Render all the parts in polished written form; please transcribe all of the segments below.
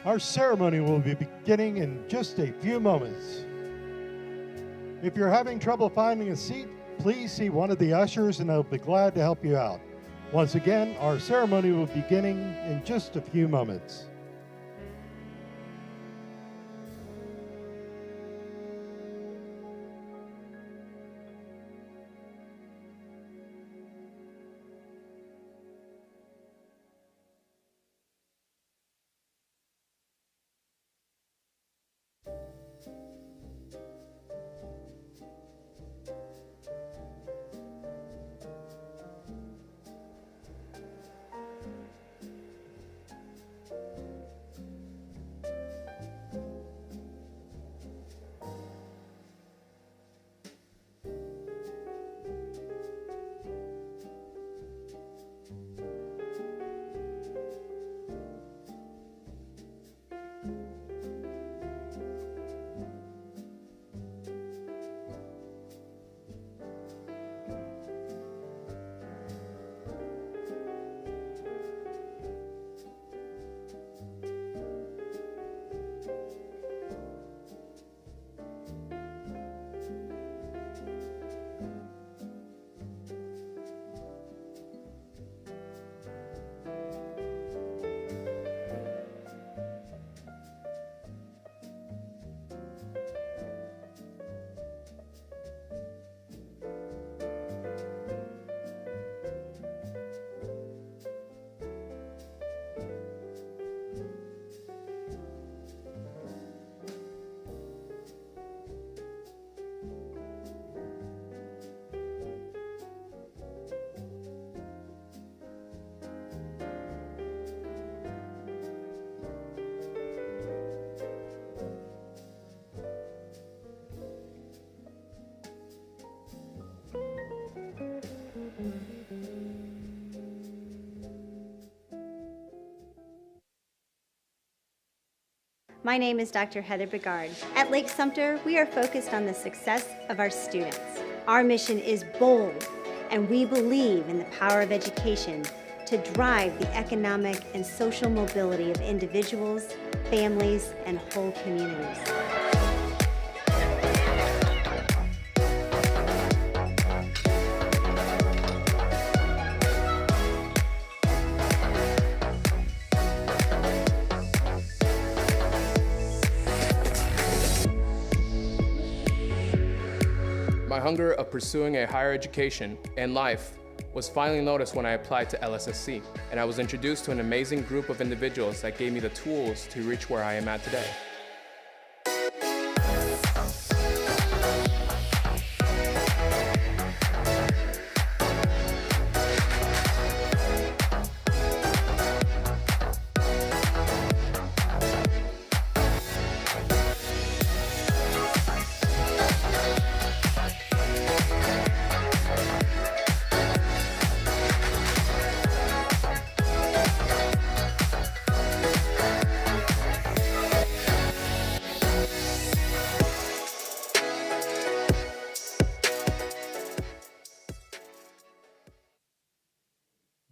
Our ceremony will be beginning in just a few moments. If you're having trouble finding a seat, please see one of the ushers and they'll be glad to help you out. Once again, our ceremony will be beginning in just a few moments. My name is Dr. Heather Bigard. At Lake-Sumter, we are focused on the success of our students. Our mission is bold, and we believe in the power of education to drive the economic and social mobility of individuals, families, and whole communities. My hunger of pursuing a higher education and life was finally noticed when I applied to LSSC, and I was introduced to an amazing group of individuals that gave me the tools to reach where I am at today.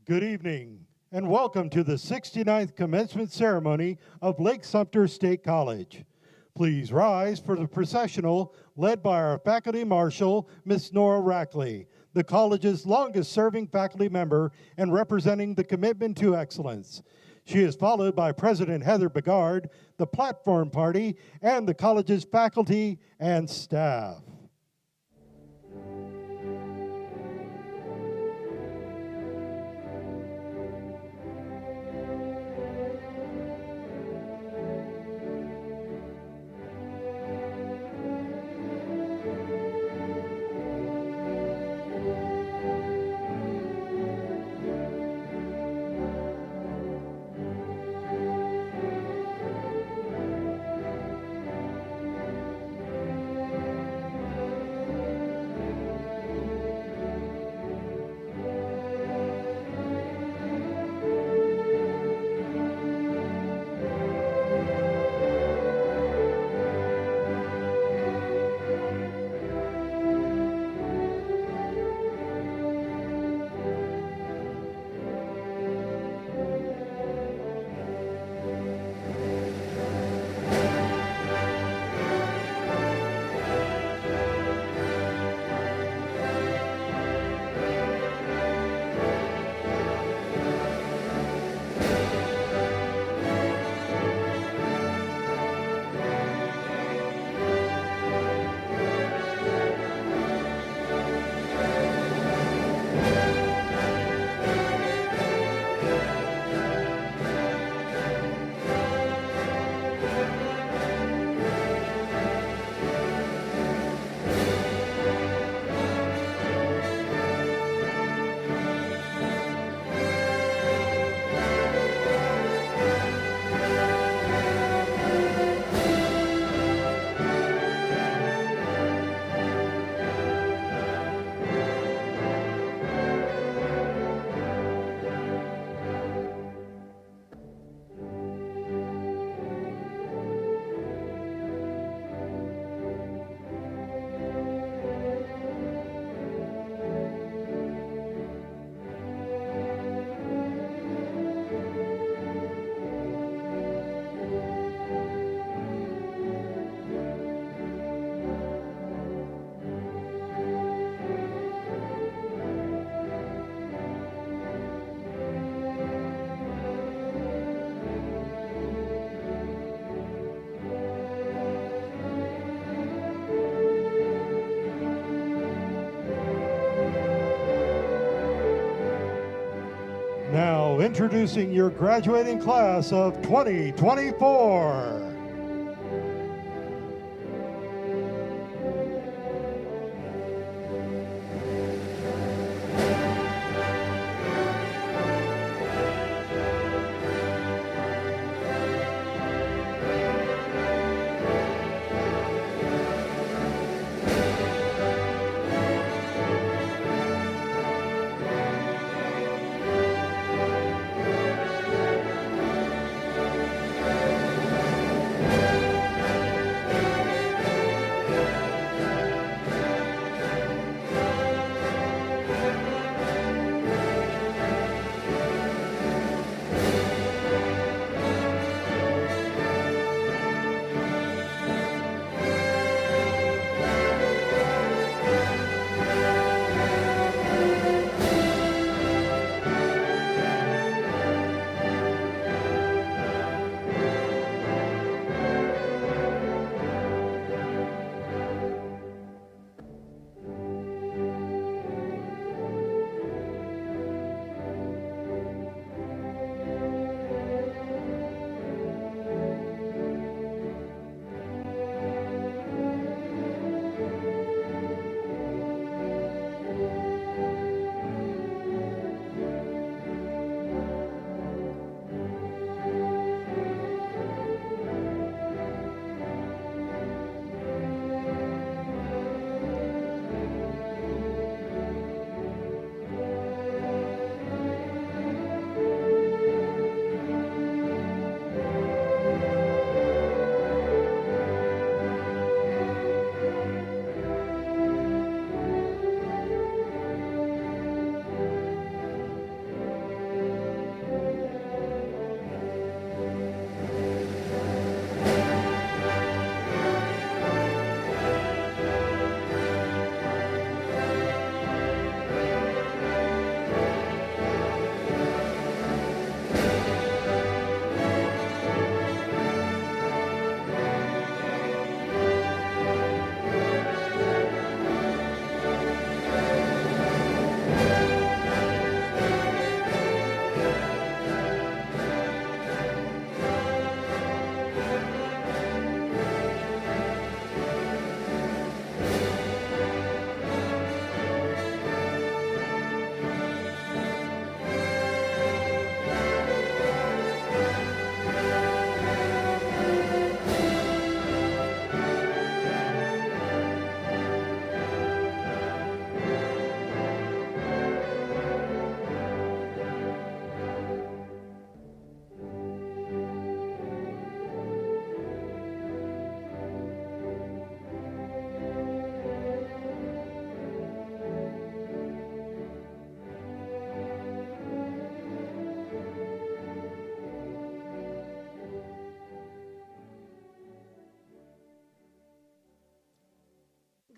Good evening, and welcome to the 69th commencement ceremony of Lake-Sumter State College. Please rise for the processional led by our faculty marshal, Miss Nora Rackley, the college's longest-serving faculty member and representing the commitment to excellence. She is followed by President Heather Bigard, the platform party, and the college's faculty and staff. Now introducing your graduating class of 2024.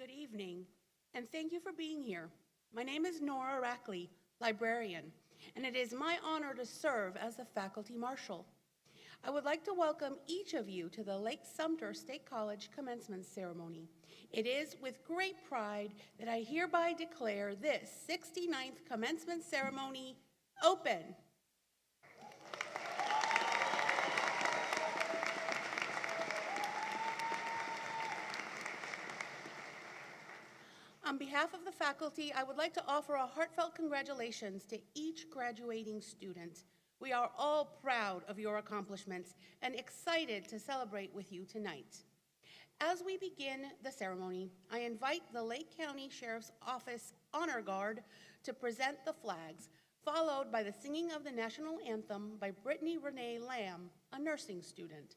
Good evening, and thank you for being here. My name is Nora Rackley, librarian, and it is my honor to serve as the faculty marshal. I would like to welcome each of you to the Lake-Sumter State College commencement ceremony. It is with great pride that I hereby declare this 69th commencement ceremony open. On behalf of the faculty, I would like to offer a heartfelt congratulations to each graduating student. We are all proud of your accomplishments and excited to celebrate with you tonight. As we begin the ceremony, I invite the Lake County Sheriff's Office Honor Guard to present the flags, followed by the singing of the national anthem by Brittany Renee Lamb, a nursing student.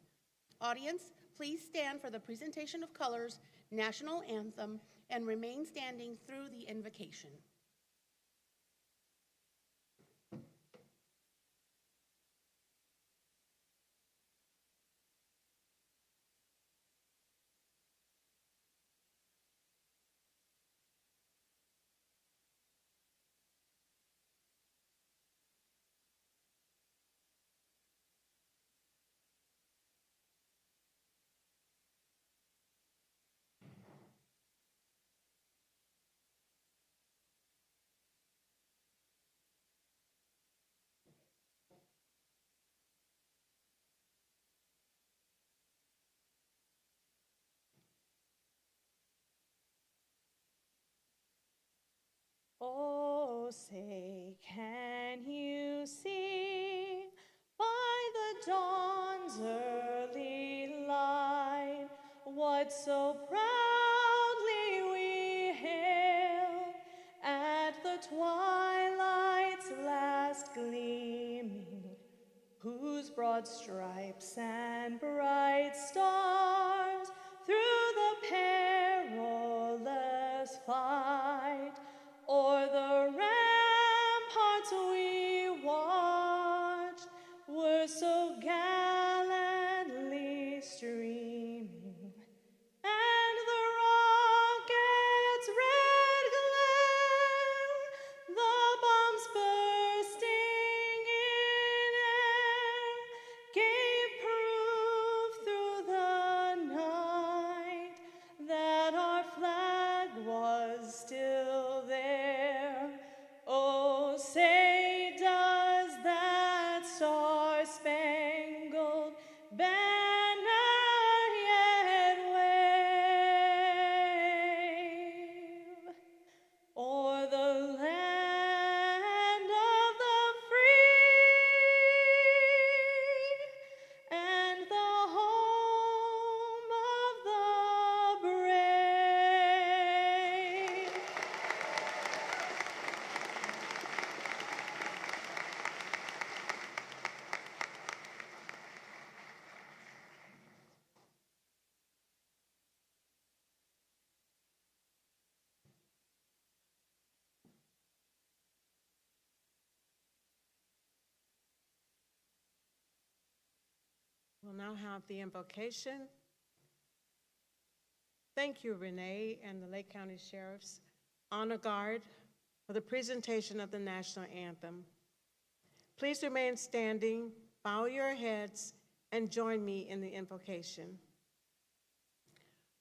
Audience, please stand for the presentation of colors, national anthem, and remain standing through the invocation. Oh, say, can you see by the dawn's early light what so proudly we hail at the twilight's last gleaming, whose broad stripes and bright stars through the perilous fight o'er the ramparts we watched were so gallantly streaming, and the rocket's red glare, the bombs bursting in air, gave proof through the night that our flag was still there. Oh, say, does that star-spangled banner yet wave o'er the land of the free and the home of the brave? We'll now have the invocation. Thank you, Renee and the Lake County Sheriff's Honor Guard, for the presentation of the national anthem. Please remain standing, bow your heads, and join me in the invocation.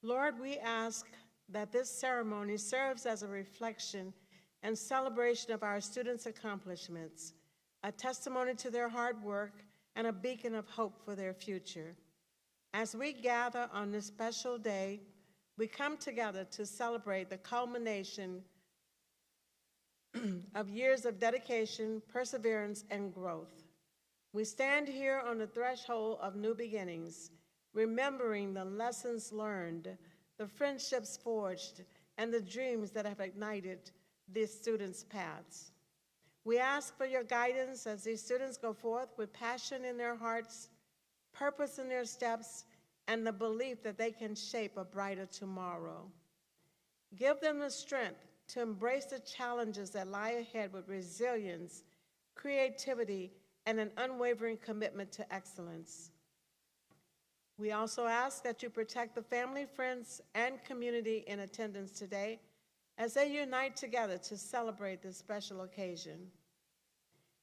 Lord, we ask that this ceremony serves as a reflection and celebration of our students' accomplishments, a testimony to their hard work, and a beacon of hope for their future. As we gather on this special day, we come together to celebrate the culmination of years of dedication, perseverance, and growth. We stand here on the threshold of new beginnings, remembering the lessons learned, the friendships forged, and the dreams that have ignited these students' paths. We ask for your guidance as these students go forth with passion in their hearts, purpose in their steps, and the belief that they can shape a brighter tomorrow. Give them the strength to embrace the challenges that lie ahead with resilience, creativity, and an unwavering commitment to excellence. We also ask that you protect the family, friends, and community in attendance today as they unite together to celebrate this special occasion.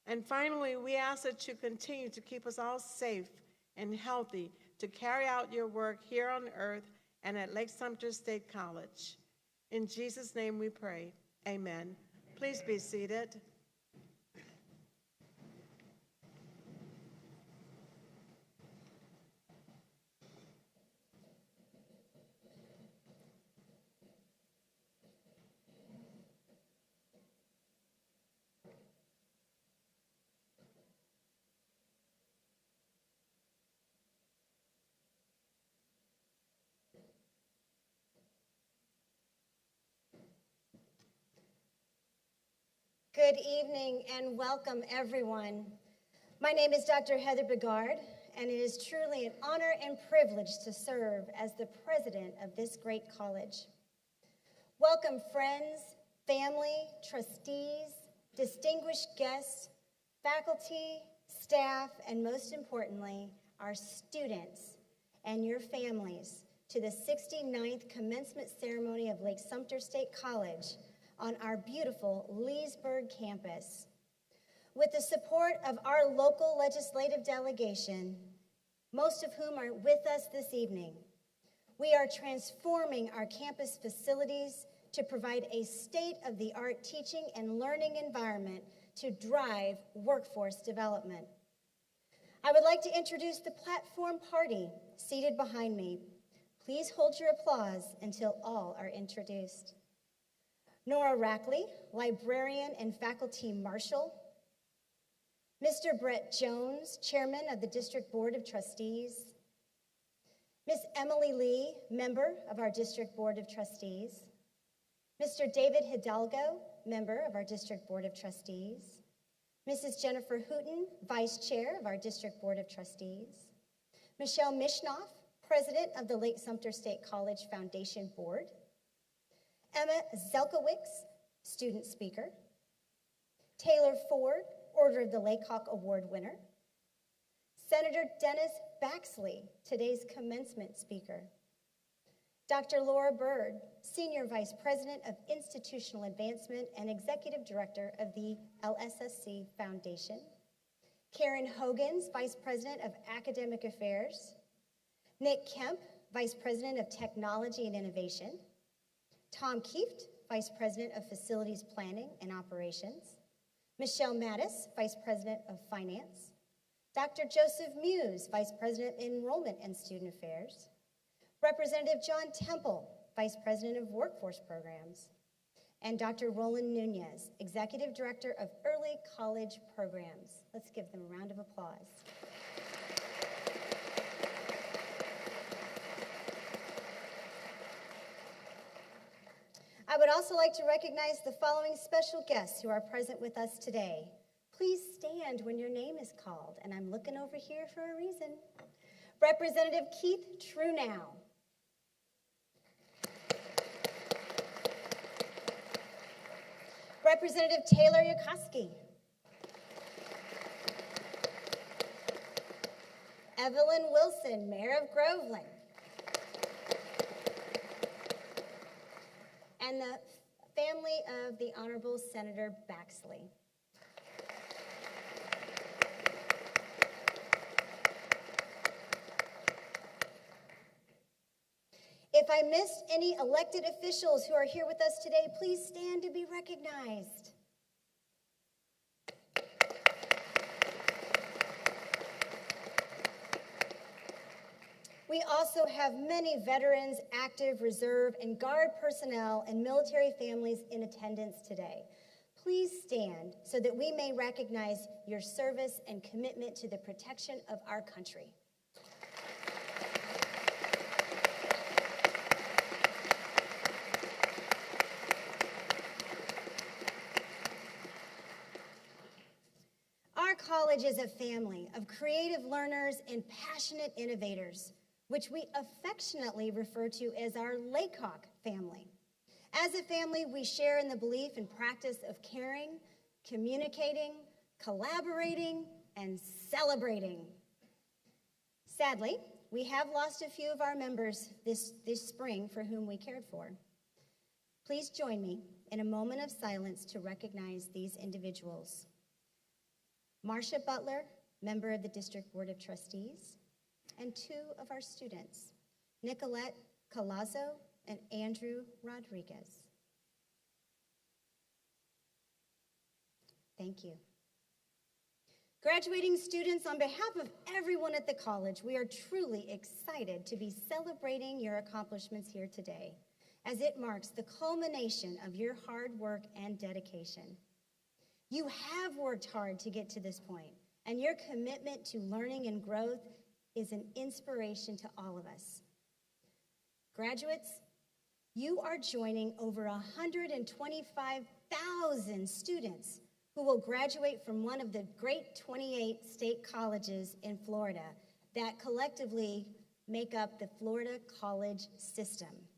And finally, we ask that you continue to keep us all safe and healthy to carry out your work here on earth and at Lake-Sumter State College. In Jesus' name we pray, amen. Please be seated. Good evening and welcome, everyone. My name is Dr. Heather Begard, and it is truly an honor and privilege to serve as the president of this great college. Welcome, friends, family, trustees, distinguished guests, faculty, staff, and most importantly, our students and your families to the 69th commencement ceremony of Lake-Sumter State College on our beautiful Leesburg campus. With the support of our local legislative delegation, most of whom are with us this evening, we are transforming our campus facilities to provide a state-of-the-art teaching and learning environment to drive workforce development. I would like to introduce the platform party seated behind me. Please hold your applause until all are introduced. Nora Rackley, librarian and faculty marshal. Mr. Brett Jones, chairman of the District Board of Trustees. Ms. Emily Lee, member of our District Board of Trustees. Mr. David Hidalgo, member of our District Board of Trustees. Mrs. Jennifer Hooten, vice chair of our District Board of Trustees. Michelle Mishnoff, president of the Lake-Sumter State College Foundation Board. Emma Zelkowicz, student speaker. Taylor Ford, Order of the Laycock Award winner. Senator Dennis Baxley, today's commencement speaker. Dr. Laura Bird, Senior Vice President of Institutional Advancement and Executive Director of the LSSC Foundation. Karen Hogans, Vice President of Academic Affairs. Nick Kemp, Vice President of Technology and Innovation. Tom Kieft, Vice President of Facilities Planning and Operations. Michelle Mattis, Vice President of Finance. Dr. Joseph Muse, Vice President of Enrollment and Student Affairs. Representative John Temple, Vice President of Workforce Programs. And Dr. Roland Nunez, Executive Director of Early College Programs. Let's give them a round of applause. I would also like to recognize the following special guests who are present with us today. Please stand when your name is called, and I'm looking over here for a reason. Representative Keith Trunow. Representative Taylor Yukoski. Evelyn Wilson, Mayor of Groveland. And the family of the Honorable Senator Baxley. If I missed any elected officials who are here with us today, please stand to be recognized. We also have many veterans, active, reserve, and guard personnel and military families in attendance today. Please stand so that we may recognize your service and commitment to the protection of our country. Our college is a family of creative learners and passionate innovators, which we affectionately refer to as our Laycock family. As a family, we share in the belief and practice of caring, communicating, collaborating, and celebrating. Sadly, we have lost a few of our members this spring for whom we cared for. Please join me in a moment of silence to recognize these individuals. Marcia Butler, member of the District Board of Trustees, and two of our students, Nicolette Colazzo and Andrew Rodriguez. Thank you. Graduating students, on behalf of everyone at the college, we are truly excited to be celebrating your accomplishments here today, as it marks the culmination of your hard work and dedication. You have worked hard to get to this point, and your commitment to learning and growth is an inspiration to all of us. Graduates, you are joining over 125,000 students who will graduate from one of the great 28 state colleges in Florida that collectively make up the Florida college system,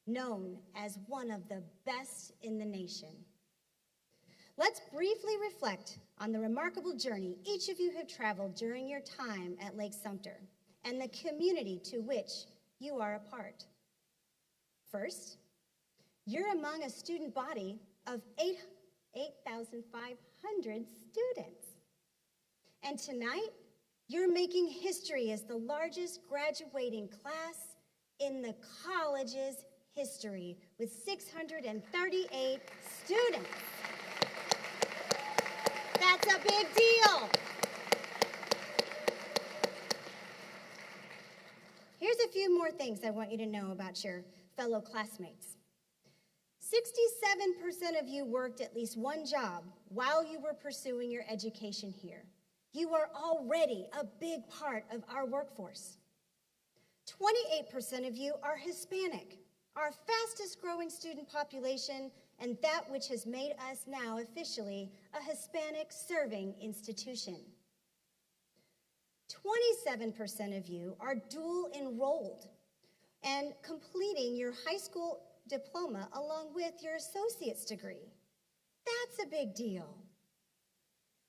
known as one of the best in the nation. Let's briefly reflect on the remarkable journey each of you have traveled during your time at Lake-Sumter and the community to which you are a part. First, you're among a student body of 8,500 students. And tonight, you're making history as the largest graduating class in the college's history with 638 students. That's a big deal. Here's a few more things I want you to know about your fellow classmates. 67% of you worked at least one job while you were pursuing your education here. You are already a big part of our workforce. 28% of you are Hispanic, our fastest growing student population, and that which has made us now officially a Hispanic serving institution. 27% of you are dual enrolled and completing your high school diploma along with your associate's degree. That's a big deal.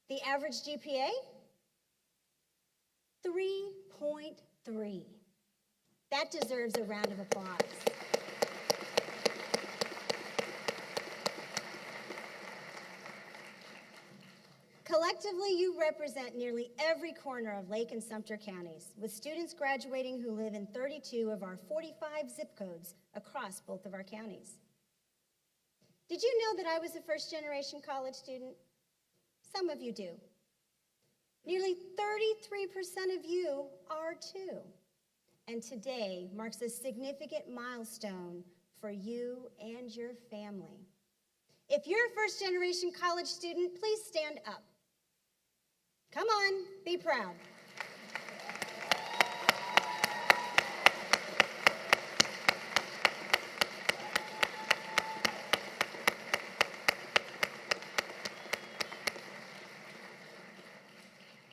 The average GPA? 3.3. That deserves a round of applause. Collectively, you represent nearly every corner of Lake and Sumter counties, with students graduating who live in 32 of our 45 zip codes across both of our counties. Did you know that I was a first-generation college student? Some of you do. Nearly 33% of you are too. And today marks a significant milestone for you and your family. If you're a first-generation college student, please stand up. Come on, be proud.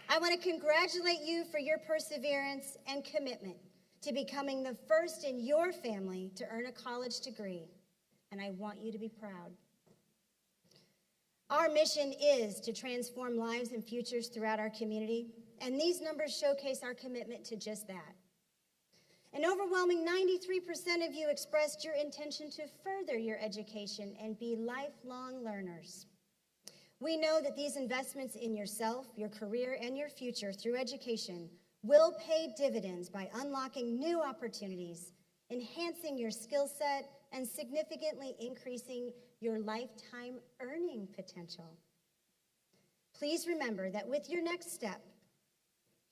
I want to congratulate you for your perseverance and commitment to becoming the first in your family to earn a college degree, and I want you to be proud. Our mission is to transform lives and futures throughout our community, and these numbers showcase our commitment to just that. An overwhelming 93% of you expressed your intention to further your education and be lifelong learners. We know that these investments in yourself, your career, and your future through education will pay dividends by unlocking new opportunities, enhancing your skill set, and significantly increasing your lifetime earning potential. Please remember that with your next step,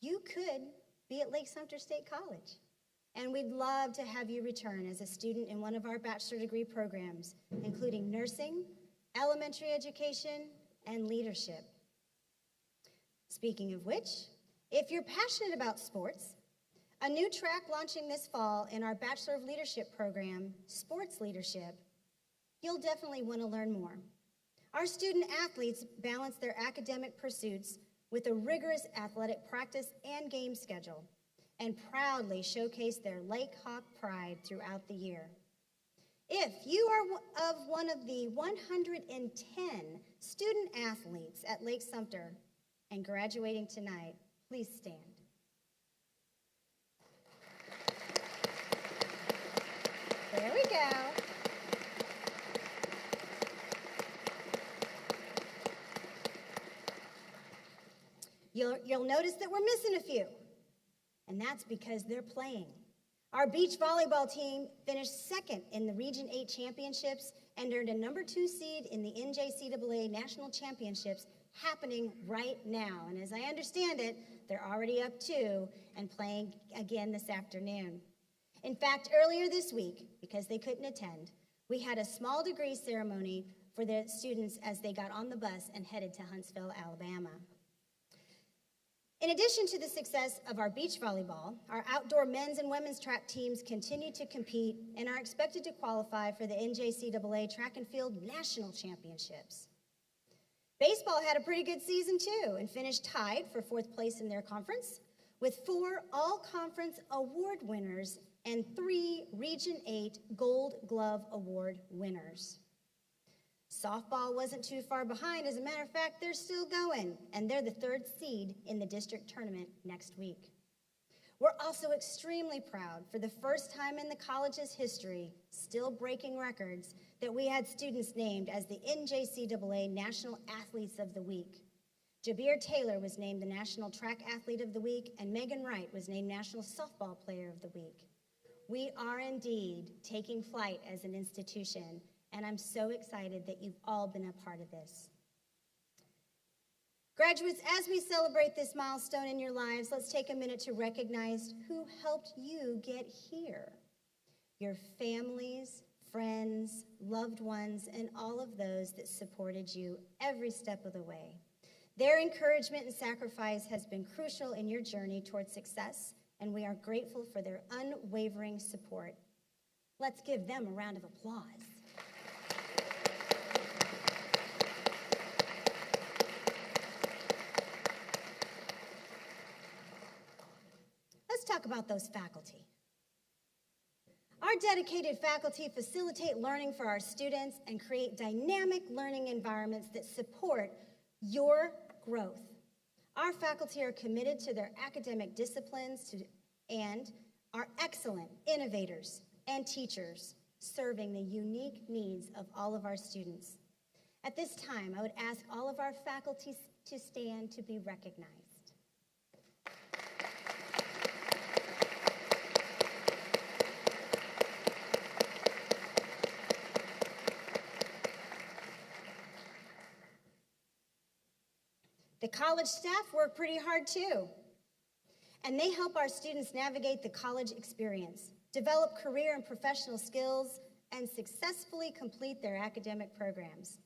you could be at Lake-Sumter State College, and we'd love to have you return as a student in one of our bachelor degree programs, including nursing, elementary education, and leadership. Speaking of which, if you're passionate about sports, a new track launching this fall in our Bachelor of Leadership program, Sports Leadership, you'll definitely want to learn more. Our student athletes balance their academic pursuits with a rigorous athletic practice and game schedule, and proudly showcase their Lake Hawk pride throughout the year. If you are of one of the 110 student athletes at Lake-Sumter and graduating tonight, please stand. There we go. You'll notice that we're missing a few, and that's because they're playing. Our beach volleyball team finished second in the Region 8 championships and earned a #2 seed in the NJCAA National Championships happening right now. And as I understand it, they're already up 2 and playing again this afternoon. In fact, earlier this week, because they couldn't attend, we had a small degree ceremony for the students as they got on the bus and headed to Huntsville, Alabama. In addition to the success of our beach volleyball, our outdoor men's and women's track teams continue to compete and are expected to qualify for the NJCAA Track and Field National Championships. Baseball had a pretty good season too and finished tied for 4th place in their conference with 4 all-conference award winners and 3 Region 8 Gold Glove Award winners. Softball wasn't too far behind. As a matter of fact, they're still going, and they're the 3rd seed in the district tournament next week. We're also extremely proud, for the first time in the college's history, still breaking records, that we had students named as the NJCAA National Athletes of the Week. Jabir Taylor was named the National Track Athlete of the Week, and Megan Wright was named National Softball Player of the Week. We are indeed taking flight as an institution, and I'm so excited that you've all been a part of this. Graduates, as we celebrate this milestone in your lives, let's take a minute to recognize who helped you get here. Your families, friends, loved ones, and all of those that supported you every step of the way. Their encouragement and sacrifice has been crucial in your journey towards success, and we are grateful for their unwavering support. Let's give them a round of applause. Let's talk about those faculty. Our dedicated faculty facilitate learning for our students and create dynamic learning environments that support your growth. Our faculty are committed to their academic disciplines and are excellent innovators and teachers, serving the unique needs of all of our students. At this time, I would ask all of our faculty to stand to be recognized. The college staff work pretty hard too, and they help our students navigate the college experience, develop career and professional skills, and successfully complete their academic programs.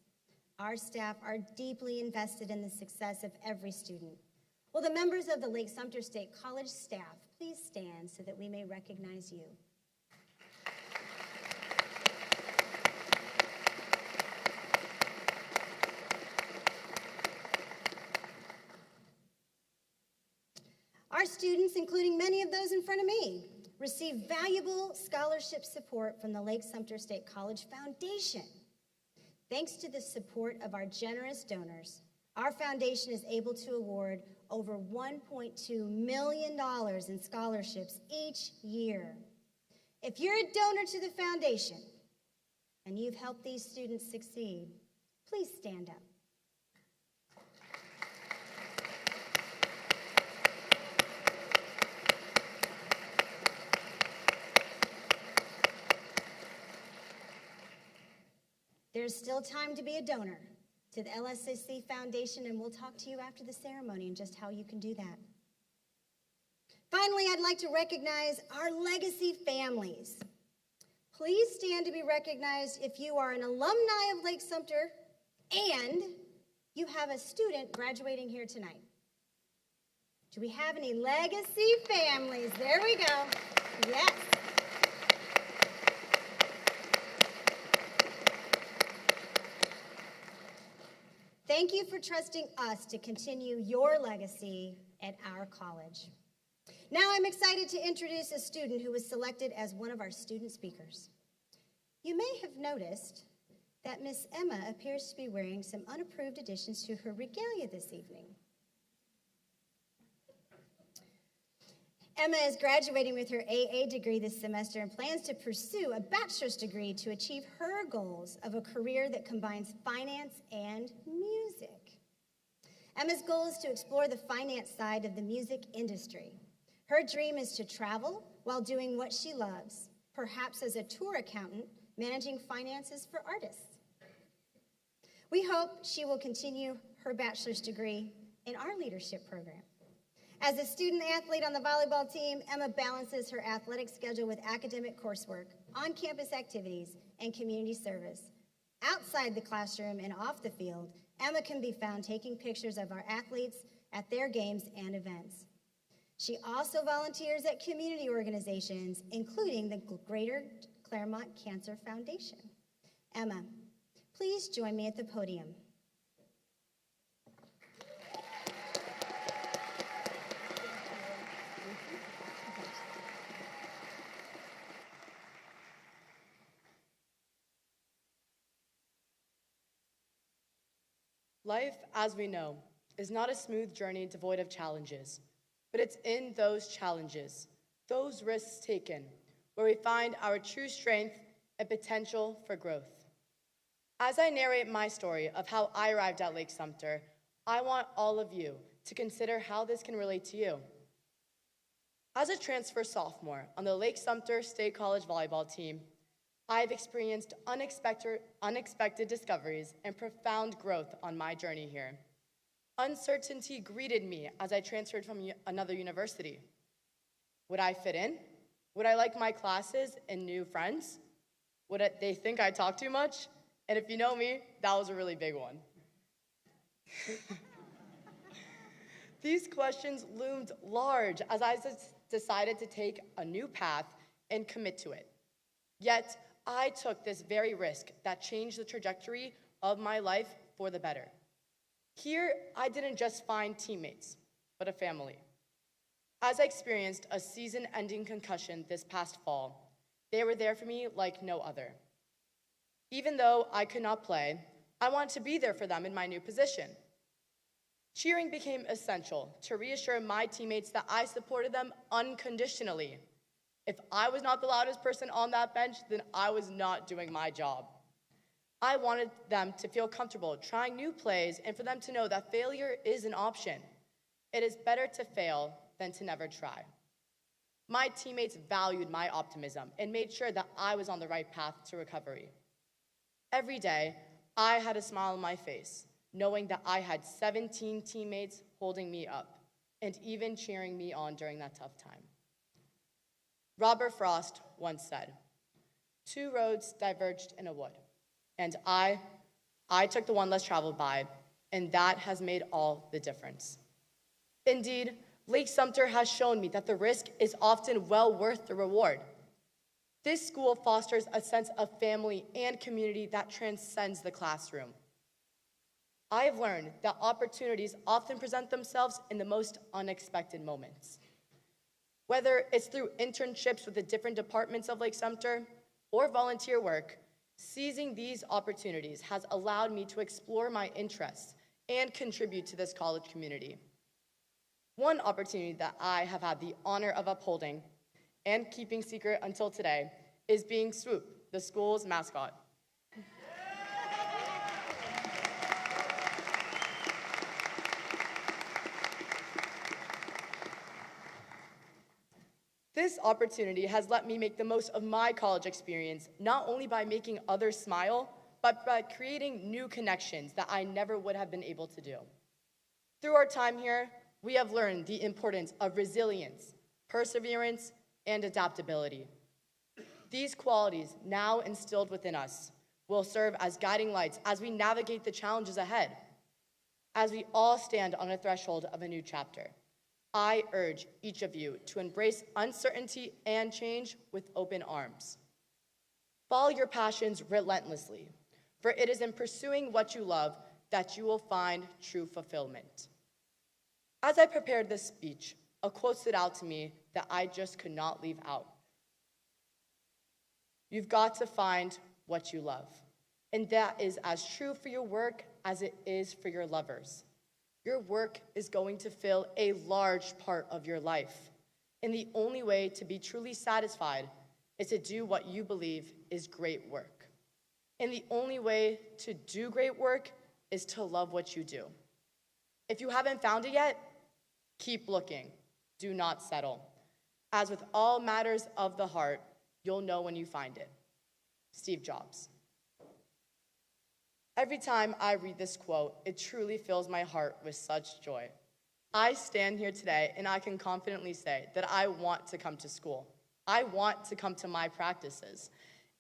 Our staff are deeply invested in the success of every student. Will the members of the Lake-Sumter State College staff please stand so that we may recognize you? Our students, including many of those in front of me, receive valuable scholarship support from the Lake-Sumter State College Foundation. Thanks to the support of our generous donors, our foundation is able to award over $1.2 million in scholarships each year. If you're a donor to the foundation and you've helped these students succeed, please stand up. There's still time to be a donor to the LSSC Foundation, and we'll talk to you after the ceremony and just how you can do that. Finally, I'd like to recognize our legacy families. Please stand to be recognized if you are an alumni of Lake-Sumter and you have a student graduating here tonight. Do we have any legacy families? There we go. Yes. Thank you for trusting us to continue your legacy at our college. Now I'm excited to introduce a student who was selected as one of our student speakers. You may have noticed that Miss Emma appears to be wearing some unapproved additions to her regalia this evening. Emma is graduating with her AA degree this semester and plans to pursue a bachelor's degree to achieve her goals of a career that combines finance and music. Emma's goal is to explore the finance side of the music industry. Her dream is to travel while doing what she loves, perhaps as a tour accountant managing finances for artists. We hope she will continue her bachelor's degree in our leadership program. As a student athlete on the volleyball team, Emma balances her athletic schedule with academic coursework, on-campus activities, and community service. Outside the classroom and off the field, Emma can be found taking pictures of our athletes at their games and events. She also volunteers at community organizations, including the Greater Claremont Cancer Foundation. Emma, please join me at the podium. Life, as we know, is not a smooth journey devoid of challenges, but it's in those challenges, those risks taken, where we find our true strength and potential for growth. As I narrate my story of how I arrived at Lake-Sumter, I want all of you to consider how this can relate to you. As a transfer sophomore on the Lake-Sumter State College volleyball team, I've experienced unexpected discoveries and profound growth on my journey here. Uncertainty greeted me as I transferred from another university. Would I fit in? Would I like my classes and new friends? They think I talk too much? And if you know me, that was a really big one. These questions loomed large as I decided to take a new path and commit to it. Yet, I took this very risk that changed the trajectory of my life for the better. Here, I didn't just find teammates, but a family. As I experienced a season-ending concussion this past fall, they were there for me like no other. Even though I could not play, I wanted to be there for them in my new position. Cheering became essential to reassure my teammates that I supported them unconditionally. If I was not the loudest person on that bench, then I was not doing my job. I wanted them to feel comfortable trying new plays and for them to know that failure is an option. It is better to fail than to never try. My teammates valued my optimism and made sure that I was on the right path to recovery. Every day, I had a smile on my face, knowing that I had 17 teammates holding me up and even cheering me on during that tough time. Robert Frost once said, "Two roads diverged in a wood, and I took the one less traveled by, and that has made all the difference." Indeed, Lake-Sumter has shown me that the risk is often well worth the reward. This school fosters a sense of family and community that transcends the classroom. I have learned that opportunities often present themselves in the most unexpected moments. Whether it's through internships with the different departments of Lake-Sumter or volunteer work, seizing these opportunities has allowed me to explore my interests and contribute to this college community. One opportunity that I have had the honor of upholding and keeping secret until today is being Swoop, the school's mascot. This opportunity has let me make the most of my college experience, not only by making others smile, but by creating new connections that I never would have been able to do. Through our time here, we have learned the importance of resilience, perseverance, and adaptability. These qualities, now instilled within us, will serve as guiding lights as we navigate the challenges ahead. As we all stand on a threshold of a new chapter, I urge each of you to embrace uncertainty and change with open arms. Follow your passions relentlessly, for it is in pursuing what you love that you will find true fulfillment. As I prepared this speech, a quote stood out to me that I just could not leave out. You've got to find what you love, and that is as true for your work as it is for your lovers. Your work is going to fill a large part of your life, and the only way to be truly satisfied is to do what you believe is great work. And the only way to do great work is to love what you do. If you haven't found it yet, keep looking. Do not settle. As with all matters of the heart, you'll know when you find it. Steve Jobs. Every time I read this quote, it truly fills my heart with such joy. I stand here today and I can confidently say that I want to come to school. I want to come to my practices.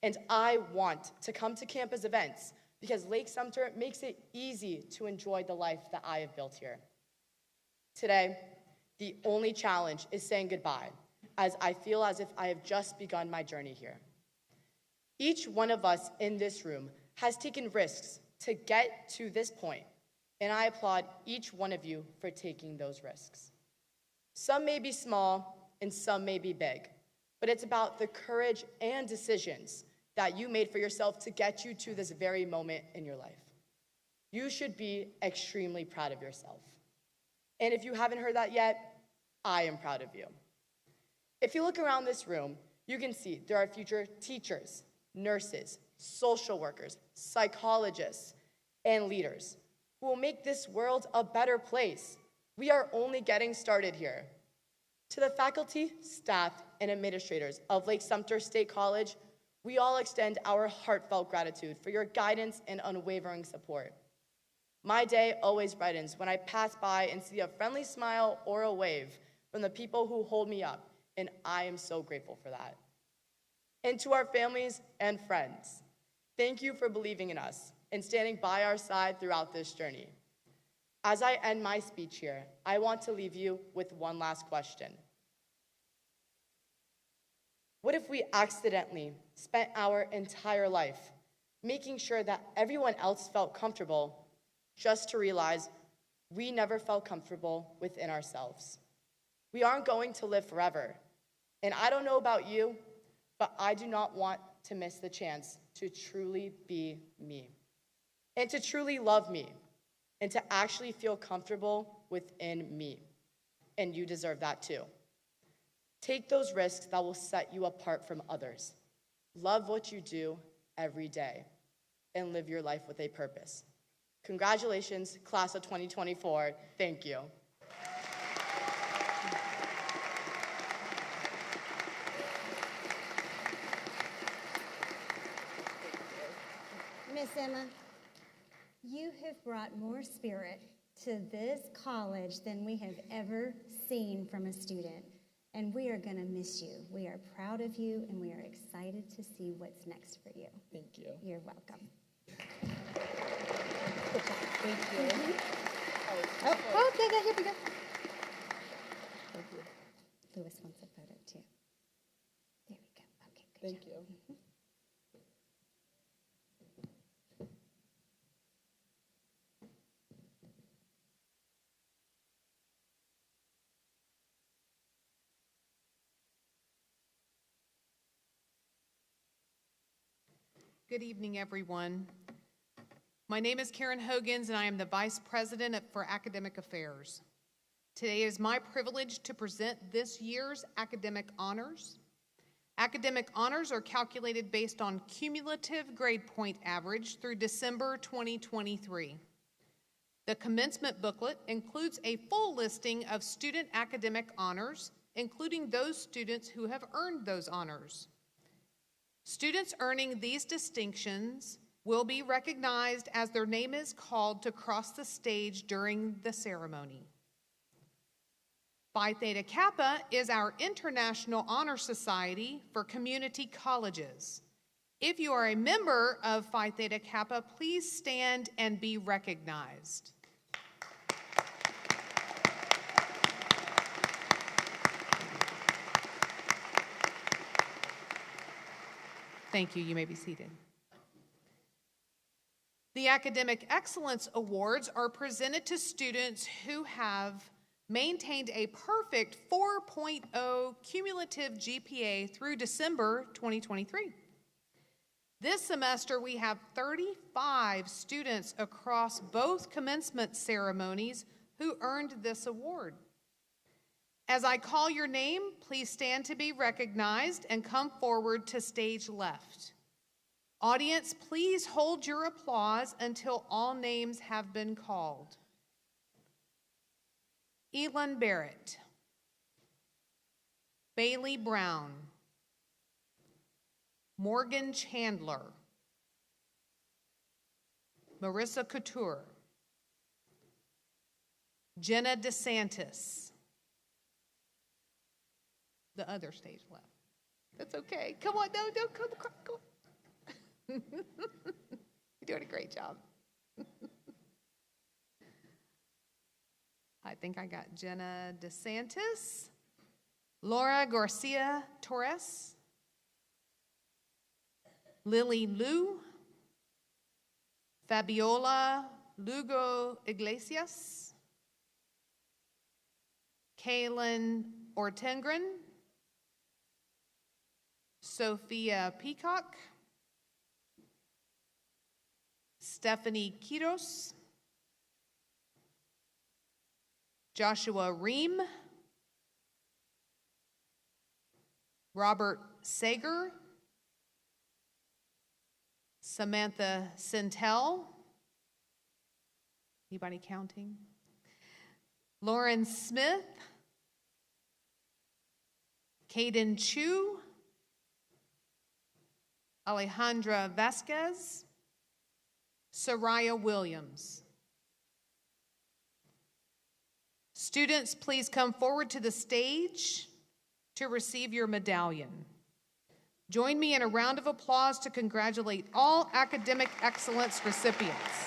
And I want to come to campus events because Lake-Sumter makes it easy to enjoy the life that I have built here. Today, the only challenge is saying goodbye, as I feel as if I have just begun my journey here. Each one of us in this room has taken risks to get to this point, and I applaud each one of you for taking those risks. Some may be small and some may be big, but it's about the courage and decisions that you made for yourself to get you to this very moment in your life. You should be extremely proud of yourself. And if you haven't heard that yet, I am proud of you. If you look around this room, you can see there are future teachers, nurses, social workers, psychologists, and leaders who will make this world a better place. We are only getting started here. To the faculty, staff, and administrators of Lake-Sumter State College, we all extend our heartfelt gratitude for your guidance and unwavering support. My day always brightens when I pass by and see a friendly smile or a wave from the people who hold me up, and I am so grateful for that. And to our families and friends, thank you for believing in us and standing by our side throughout this journey. As I end my speech here, I want to leave you with one last question. What if we accidentally spent our entire life making sure that everyone else felt comfortable just to realize we never felt comfortable within ourselves? We aren't going to live forever. And I don't know about you, but I do not want to miss the chance to truly be me and to truly love me and to actually feel comfortable within me. And you deserve that too. Take those risks that will set you apart from others. Love what you do every day and live your life with a purpose. Congratulations, class of 2024. Thank you. Miss Emma, you have brought more spirit to this college than we have ever seen from a student, and we are going to miss you. We are proud of you, and we are excited to see what's next for you. Thank you. You're welcome. Thank you. Oh, okay, here we go. Thank you. Lewis wants a photo, too. There we go. Okay, good Thank job. you. Good evening, everyone. My name is Karen Hogans, and I am the Vice President for Academic Affairs. Today is my privilege to present this year's academic honors. Academic honors are calculated based on cumulative grade point average through December 2023. The commencement booklet includes a full listing of student academic honors, including those students who have earned those honors. Students earning these distinctions will be recognized as their name is called to cross the stage during the ceremony. Phi Theta Kappa is our international honor society for community colleges. If you are a member of Phi Theta Kappa, please stand and be recognized. Thank you. You may be seated. The Academic Excellence Awards are presented to students who have maintained a perfect 4.0 cumulative GPA through December 2023. This semester, we have 35 students across both commencement ceremonies who earned this award. As I call your name, please stand to be recognized and come forward to stage left. Audience, please hold your applause until all names have been called. Elon Barrett, Bailey Brown, Morgan Chandler, Marissa Couture, Jenna DeSantis. The other stage left. That's okay. Come on, no, come on. You're doing a great job. I think I got Jenna DeSantis, Laura Garcia Torres, Lily Liu, Fabiola Lugo Iglesias, Kaylin Ortengren, Sophia Peacock, Stephanie Quiros, Joshua Ream, Robert Sager, Samantha Sintel, anybody counting? Lauren Smith, Caden Chu, Alejandra Vasquez, Soraya Williams. Students, please come forward to the stage to receive your medallion. Join me in a round of applause to congratulate all academic excellence recipients.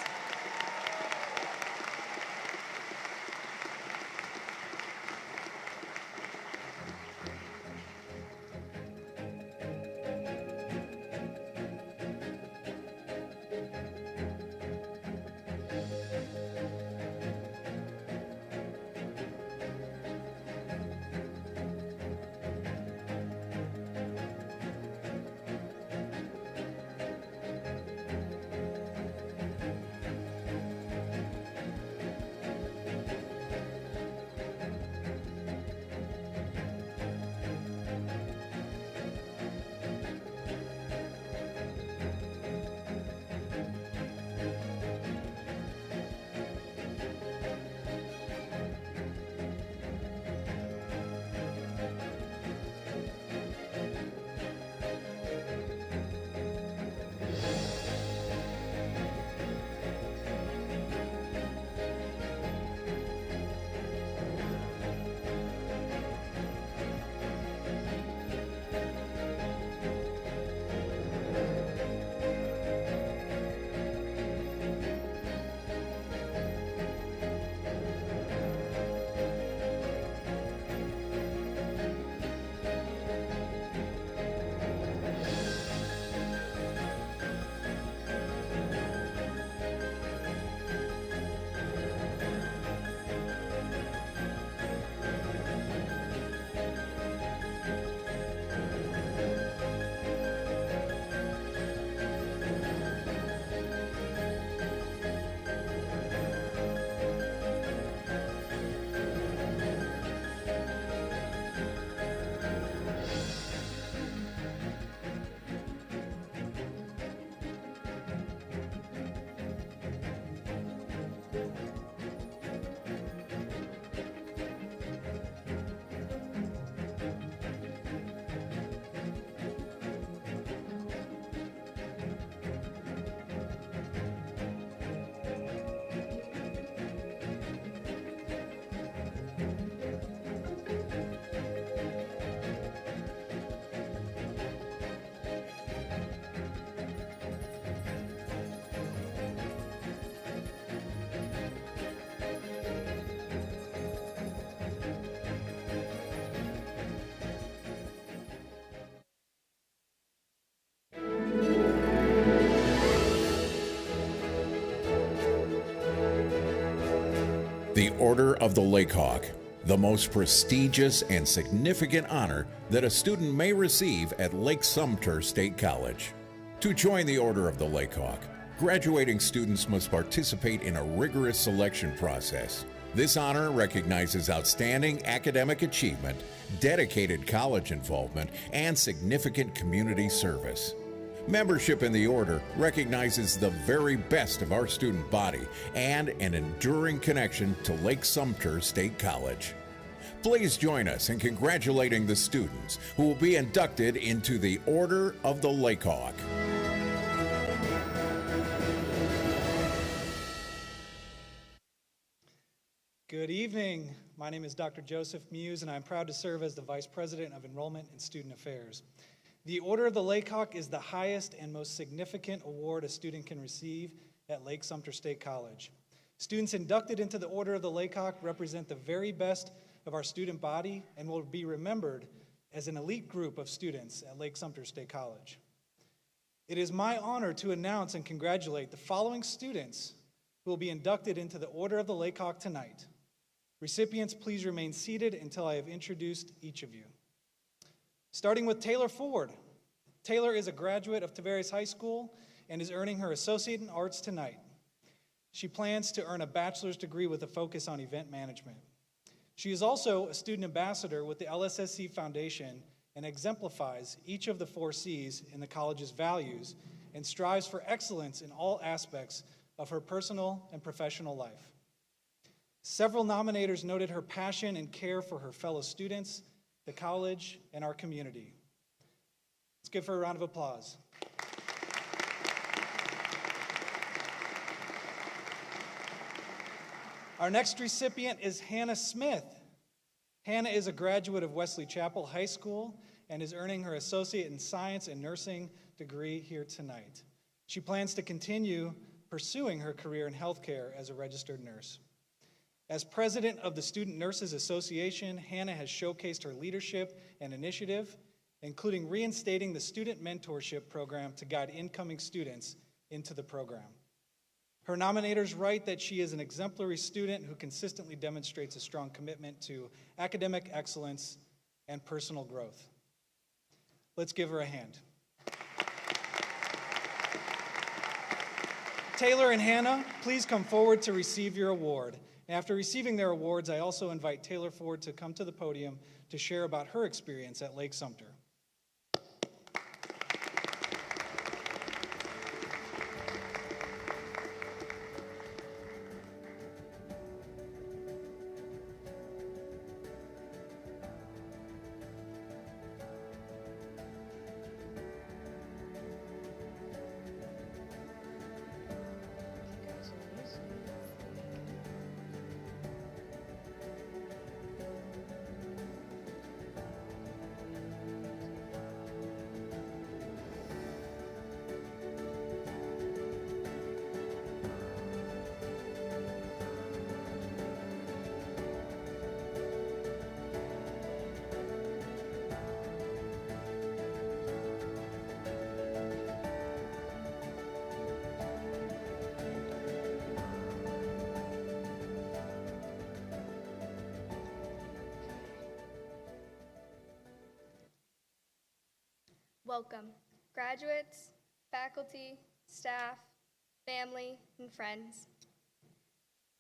The Order of the Lake-Hawk, the most prestigious and significant honor that a student may receive at Lake-Sumter State College. To join the Order of the Lake-Hawk, graduating students must participate in a rigorous selection process. This honor recognizes outstanding academic achievement, dedicated college involvement, and significant community service. Membership in the Order recognizes the very best of our student body and an enduring connection to Lake-Sumter State College. Please join us in congratulating the students who will be inducted into the Order of the Lake-Hawk. Good evening. My name is Dr. Joseph Muse, and I'm proud to serve as the Vice President of Enrollment and Student Affairs. The Order of the Lake-Hawk is the highest and most significant award a student can receive at Lake-Sumter State College. Students inducted into the Order of the Lake-Hawk represent the very best of our student body and will be remembered as an elite group of students at Lake-Sumter State College. It is my honor to announce and congratulate the following students who will be inducted into the Order of the Lake-Hawk tonight. Recipients, please remain seated until I have introduced each of you. Starting with Taylor Ford. Taylor is a graduate of Tavares High School and is earning her Associate in Arts tonight. She plans to earn a bachelor's degree with a focus on event management. She is also a student ambassador with the LSSC Foundation and exemplifies each of the 4 C's in the college's values and strives for excellence in all aspects of her personal and professional life. Several nominators noted her passion and care for her fellow students, the college, and our community. Let's give her a round of applause. Our next recipient is Hannah Smith. Hannah is a graduate of Wesley Chapel High School and is earning her Associate in Science and Nursing degree here tonight. She plans to continue pursuing her career in healthcare as a registered nurse. As president of the Student Nurses Association, Hannah has showcased her leadership and initiative, including reinstating the student mentorship program to guide incoming students into the program. Her nominators write that she is an exemplary student who consistently demonstrates a strong commitment to academic excellence and personal growth. Let's give her a hand. Taylor and Hannah, please come forward to receive your award. After receiving their awards, I also invite Taylor Ford to come to the podium to share about her experience at Lake-Sumter. Welcome, graduates, faculty, staff, family, and friends.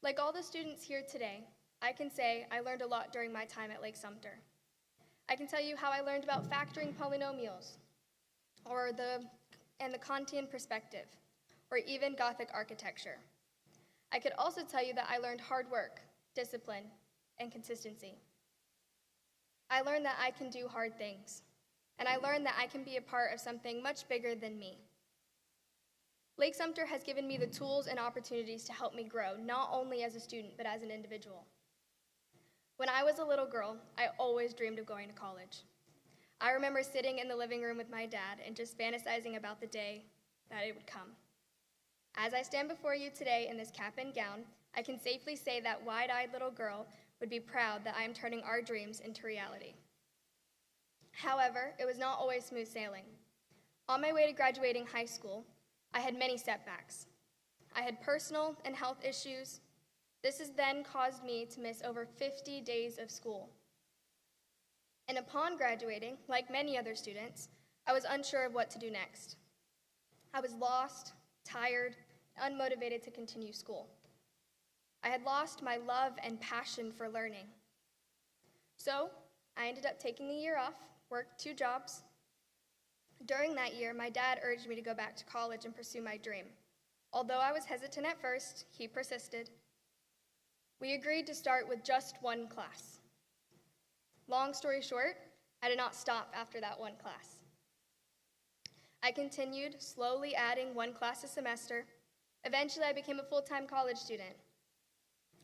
Like all the students here today, I can say I learned a lot during my time at Lake-Sumter. I can tell you how I learned about factoring polynomials, and the Kantian perspective, or even Gothic architecture. I could also tell you that I learned hard work, discipline, and consistency. I learned that I can do hard things. And I learned that I can be a part of something much bigger than me. Lake-Sumter has given me the tools and opportunities to help me grow, not only as a student, but as an individual. When I was a little girl, I always dreamed of going to college. I remember sitting in the living room with my dad and just fantasizing about the day that it would come. As I stand before you today in this cap and gown, I can safely say that wide-eyed little girl would be proud that I am turning our dreams into reality. However, it was not always smooth sailing. On my way to graduating high school, I had many setbacks. I had personal and health issues. This has then caused me to miss over 50 days of school. And upon graduating, like many other students, I was unsure of what to do next. I was lost, tired, and unmotivated to continue school. I had lost my love and passion for learning. So I ended up taking a year off, worked 2 jobs. During that year, my dad urged me to go back to college and pursue my dream. Although I was hesitant at first, he persisted. We agreed to start with just 1 class. Long story short, I did not stop after that 1 class. I continued, slowly adding 1 class a semester. Eventually, I became a full-time college student,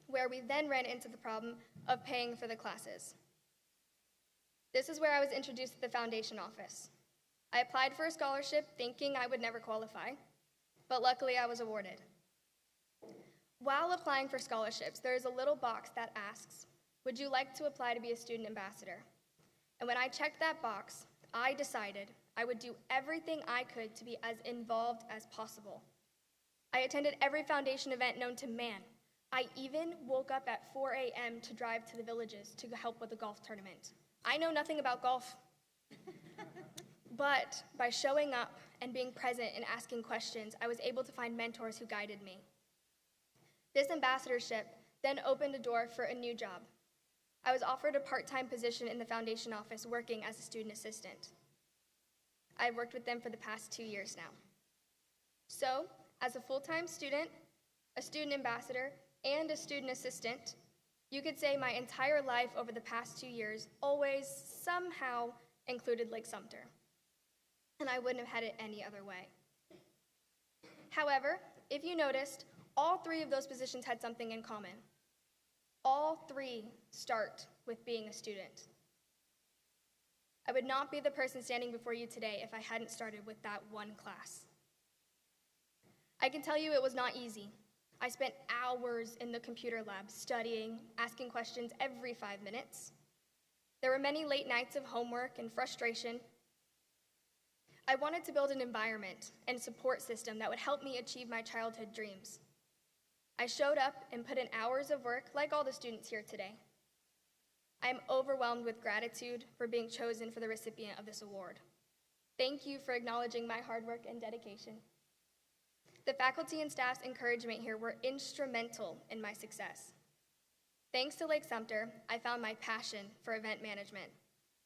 where we then ran into the problem of paying for the classes. This is where I was introduced to the foundation office. I applied for a scholarship thinking I would never qualify, but luckily I was awarded. While applying for scholarships, there is a little box that asks, would you like to apply to be a student ambassador? And when I checked that box, I decided I would do everything I could to be as involved as possible. I attended every foundation event known to man. I even woke up at 4 a.m. to drive to the villages to help with the golf tournament. I know nothing about golf, but by showing up and being present and asking questions, I was able to find mentors who guided me. This ambassadorship then opened a door for a new job. I was offered a part-time position in the foundation office working as a student assistant. I've worked with them for the past 2 years now. So, as a full-time student, a student ambassador, and a student assistant, you could say my entire life over the past 2 years always somehow included Lake-Sumter, and I wouldn't have had it any other way. However, if you noticed, all 3 of those positions had something in common. All 3 start with being a student. I would not be the person standing before you today if I hadn't started with that one class. I can tell you it was not easy. I spent hours in the computer lab studying, asking questions every 5 minutes. There were many late nights of homework and frustration. I wanted to build an environment and support system that would help me achieve my childhood dreams. I showed up and put in hours of work like all the students here today. I am overwhelmed with gratitude for being chosen for the recipient of this award. Thank you for acknowledging my hard work and dedication. The faculty and staff's encouragement here were instrumental in my success. Thanks to Lake-Sumter, I found my passion for event management,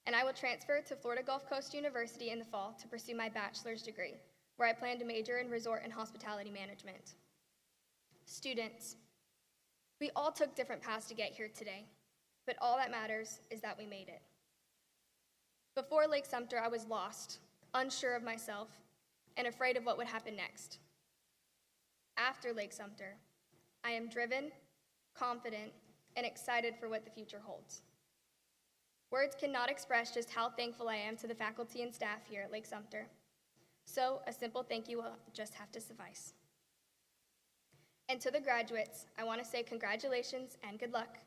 and I will transfer to Florida Gulf Coast University in the fall to pursue my bachelor's degree, where I plan to major in resort and hospitality management. Students, we all took different paths to get here today, but all that matters is that we made it. Before Lake-Sumter, I was lost, unsure of myself, and afraid of what would happen next. After Lake-Sumter, I am driven, confident, and excited for what the future holds. Words cannot express just how thankful I am to the faculty and staff here at Lake-Sumter. So a simple thank you will just have to suffice. And to the graduates, I want to say congratulations and good luck.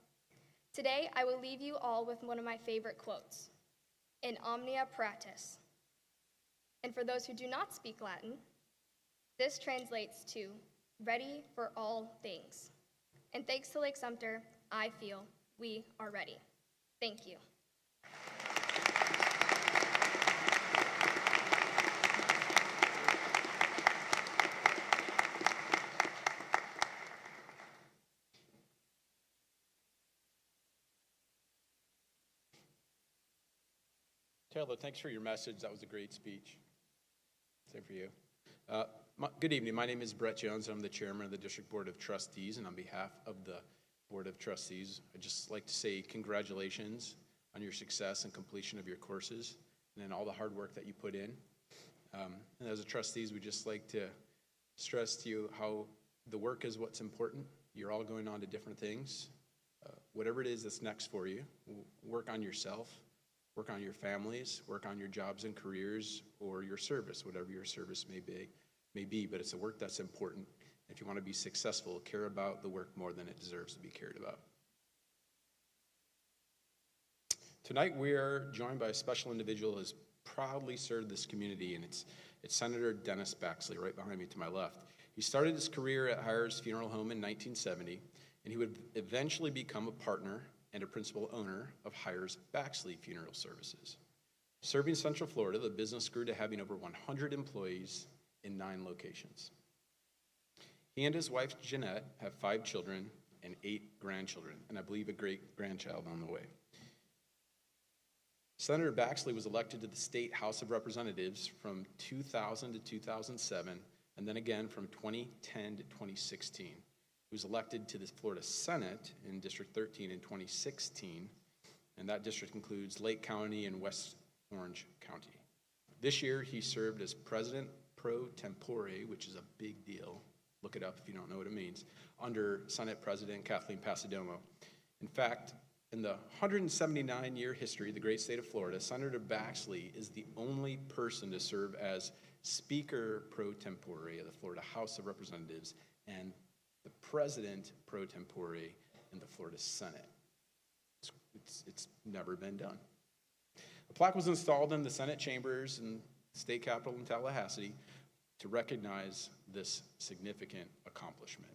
Today, I will leave you all with one of my favorite quotes, in omnia paratus. And for those who do not speak Latin, this translates to ready for all things. And thanks to Lake-Sumter, I feel we are ready. Thank you. Taylor, thanks for your message. That was a great speech. Same for you. Good evening. My name is Brett Jones. I'm the chairman of the District Board of Trustees, and on behalf of the Board of Trustees, I'd just like to say congratulations on your success and completion of your courses and then all the hard work that you put in. And as a trustees, we'd just like to stress to you how the work is what's important. You're all going on to different things. Whatever it is that's next for you, work on yourself. Work on your families, work on your jobs and careers, or your service, whatever your service may be, but it's a work that's important. If you want to be successful, care about the work more than it deserves to be cared about. Tonight we are joined by a special individual who has proudly served this community, and it's Senator Dennis Baxley, right behind me to my left. He started his career at Hires Funeral Home in 1970, and he would eventually become a partner and a principal owner of Hires Baxley Funeral Services. Serving Central Florida, the business grew to having over 100 employees in 9 locations. He and his wife, Jeanette, have 5 children and 8 grandchildren, and I believe a great-grandchild on the way. Senator Baxley was elected to the State House of Representatives from 2000 to 2007, and then again from 2010 to 2016. He was elected to the Florida Senate in District 13 in 2016, and that district includes Lake County and West Orange County. This year, he served as President pro tempore, which is a big deal. Look it up if you don't know what it means, under Senate President Kathleen Passidomo. In fact, in the 179-year history of the great state of Florida, Senator Baxley is the only person to serve as Speaker pro tempore of the Florida House of Representatives and the President pro tempore in the Florida Senate. It's never been done. A plaque was installed in the Senate chambers and state capitol in Tallahassee to recognize this significant accomplishment.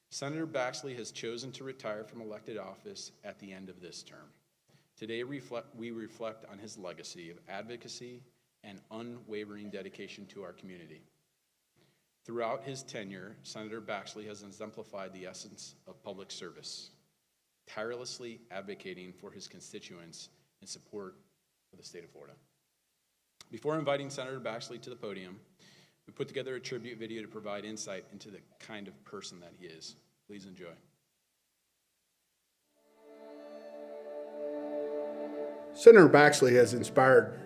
Senator Baxley has chosen to retire from elected office at the end of this term. Today we reflect on his legacy of advocacy and unwavering dedication to our community. Throughout his tenure, Senator Baxley has exemplified the essence of public service, tirelessly advocating for his constituents in support of the state of Florida. Before inviting Senator Baxley to the podium, we put together a tribute video to provide insight into the kind of person that he is. Please enjoy. Senator Baxley has inspired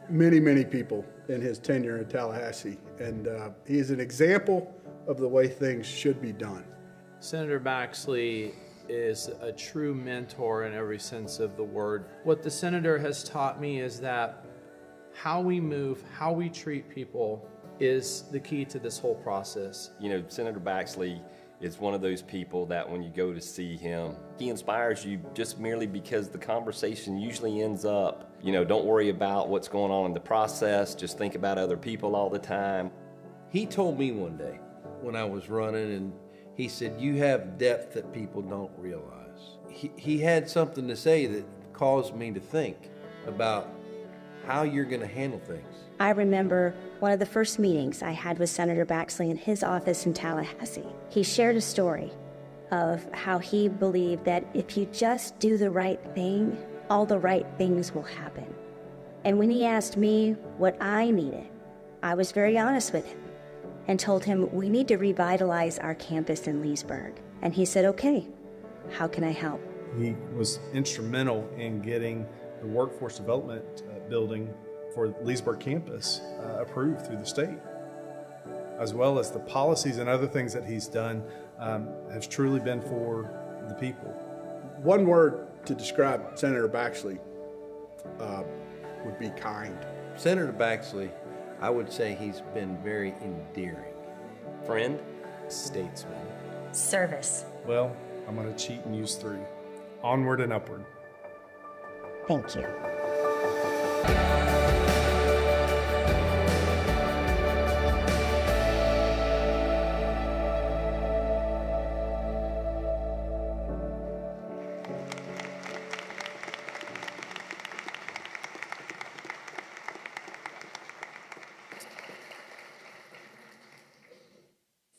many people in his tenure in Tallahassee, and he is an example of the way things should be done. Senator Baxley is a true mentor in every sense of the word. What the senator has taught me is that how we move, how we treat people is the key to this whole process. You know, Senator Baxley is one of those people that when you go to see him, he inspires you just merely because the conversation usually ends up, you know, don't worry about what's going on in the process, just think about other people all the time. He told me one day when I was running, and he said, you have depth that people don't realize. He had something to say that caused me to think about how you're going to handle things. I remember one of the first meetings I had with Senator Baxley in his office in Tallahassee. He shared a story of how he believed that if you just do the right thing, all the right things will happen. And when he asked me what I needed, I was very honest with him and told him we need to revitalize our campus in Leesburg. And he said, okay, how can I help? He was instrumental in getting the workforce development building for Leesburg campus approved through the state, as well as the policies and other things that he's done has truly been for the people. One word to describe Senator Baxley would be kind. Senator Baxley, I would say he's been very endearing. Friend? Statesman. Service. Well, I'm going to cheat and use 3. Onward and upward. Thank you.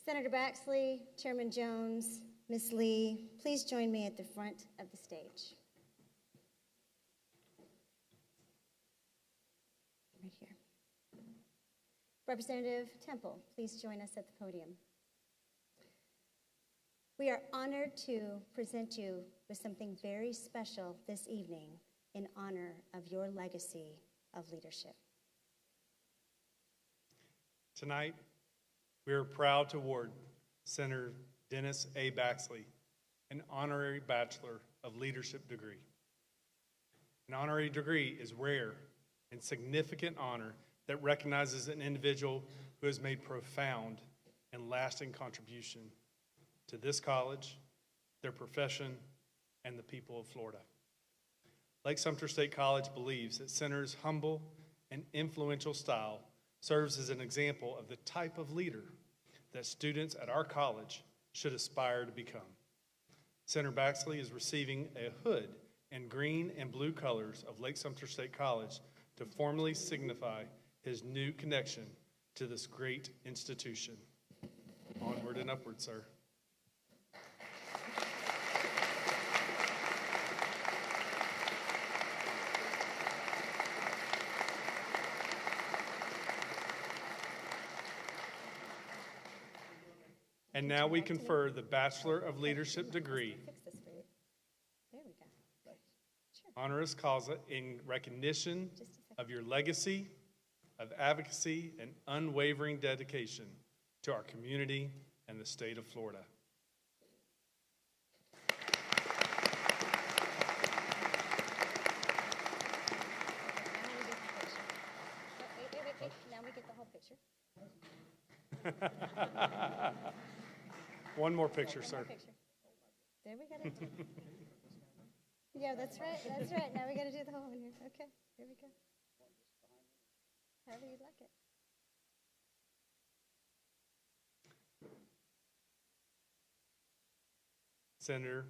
Senator Baxley, Chairman Jones, Ms. Lee, please join me at the front of the stage. Right here. Representative Temple, please join us at the podium. We are honored to present you with something very special this evening in honor of your legacy of leadership. Tonight, we are proud to award Senator Dennis A. Baxley an honorary Bachelor of Leadership degree. An honorary degree is rare and significant honor that recognizes an individual who has made profound and lasting contribution to this college, their profession, and the people of Florida. Lake-Sumter State College believes that Senator's humble and influential style serves as an example of the type of leader that students at our college should aspire to become. Senator Baxley is receiving a hood in green and blue colors of Lake-Sumter State College to formally signify his new connection to this great institution. Onward and upward, sir. And now we confer the Bachelor of Leadership degree, honoris causa, in recognition of your legacy of advocacy and unwavering dedication to our community and the state of Florida. Wait. Now we get the whole picture. One more picture, sir. There we go. Yeah, that's right. That's right. Now we got to do the whole one here. Okay, here we go. However you'd like it. Senator,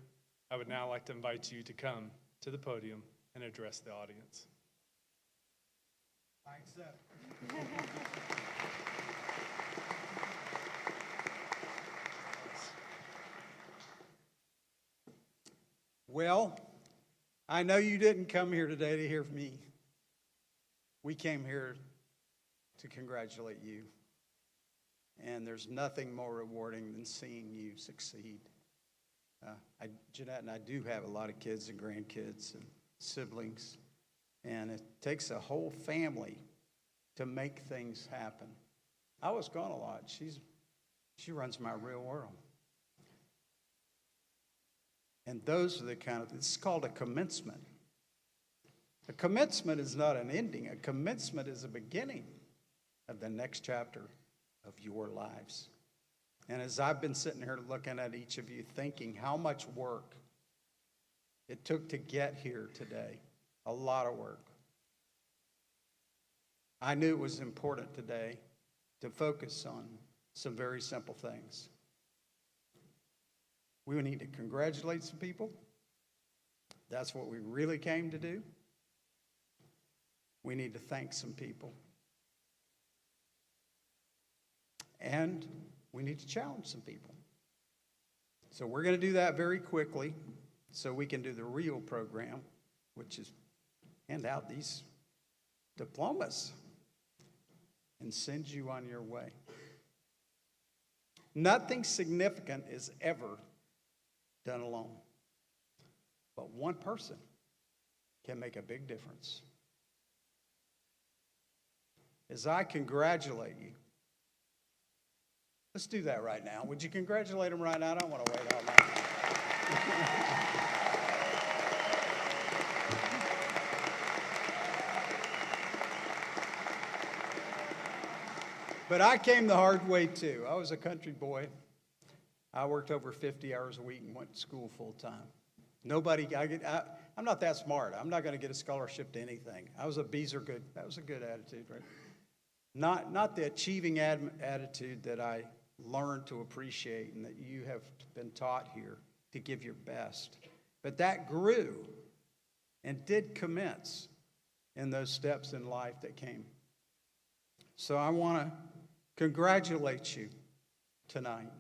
I would now like to invite you to come to the podium and address the audience. I accept. Well, I know you didn't come here today to hear from me. We came here to congratulate you. And there's nothing more rewarding than seeing you succeed. Jeanette and I do have a lot of kids and grandkids and siblings, and it takes a whole family to make things happen. I was gone a lot. She runs my real world. And those are the kind of, this is called a commencement. A commencement is not an ending. A commencement is a beginning of the next chapter of your lives. And as I've been sitting here looking at each of you, thinking how much work it took to get here today, a lot of work. I knew it was important today to focus on some very simple things. We need to congratulate some people. That's what we really came to do. We need to thank some people. And we need to challenge some people. So we're going to do that very quickly so we can do the real program, which is hand out these diplomas and send you on your way. Nothing significant is ever done alone. But one person can make a big difference. As I congratulate you, let's do that right now. Would you congratulate them right now? I don't want to wait all night. But I came the hard way too. I was a country boy. I worked over 50 hours a week and went to school full time. I'm not that smart. I'm not going to get a scholarship to anything. I was a Beezer good. That was a good attitude, right? Not the achieving attitude that I learned to appreciate and that you have been taught here to give your best. But that grew and did commence in those steps in life that came. So I want to congratulate you tonight.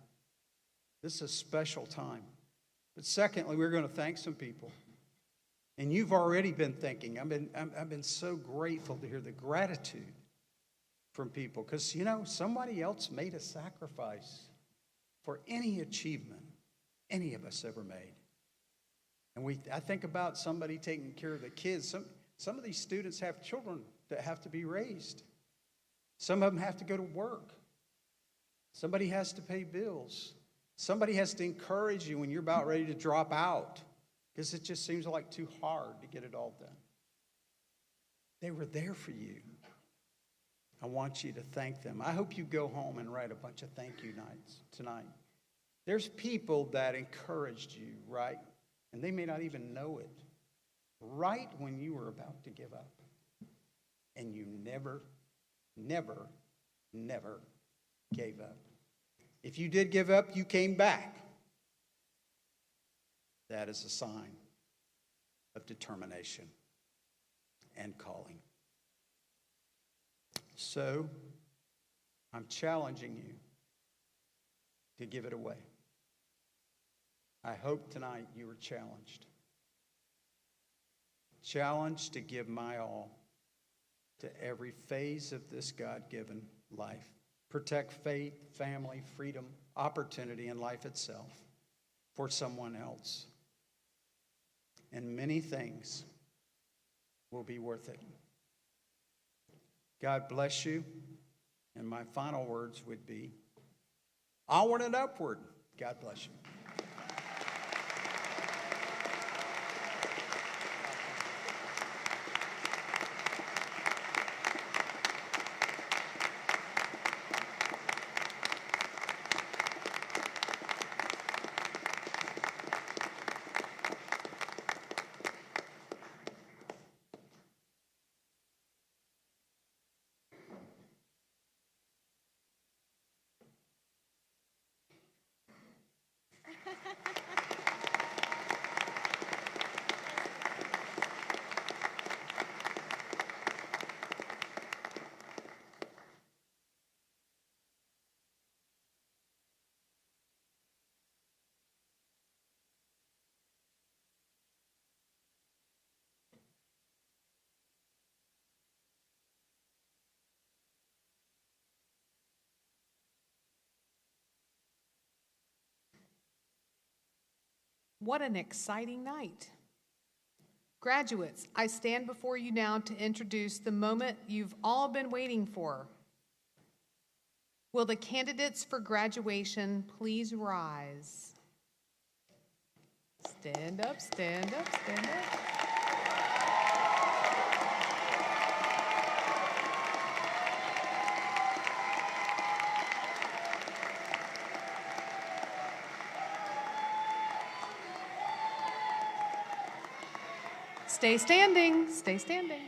This is a special time. But secondly, we're going to thank some people. And you've already been thinking. I've been so grateful to hear the gratitude from people. Because, you know, somebody else made a sacrifice for any achievement any of us ever made. And I think about somebody taking care of the kids. Some of these students have children that have to be raised. Some of them have to go to work. Somebody has to pay bills. Somebody has to encourage you when you're about ready to drop out because it just seems like too hard to get it all done. They were there for you. I want you to thank them. I hope you go home and write a bunch of thank you nights tonight. There's people that encouraged you, right? And they may not even know it. Right when you were about to give up. And you never, never, never gave up. If you did give up, you came back. That is a sign of determination and calling. So, I'm challenging you to give it away. I hope tonight you were challenged. Challenged to give my all to every phase of this God-given life. Protect faith, family, freedom, opportunity, and life itself for someone else. And many things will be worth it. God bless you. And my final words would be, onward and upward. God bless you. What an exciting night. Graduates, I stand before you now to introduce the moment you've all been waiting for. Will the candidates for graduation please rise? Stand. Stand up, stand up, stand up. Stay standing, stay standing.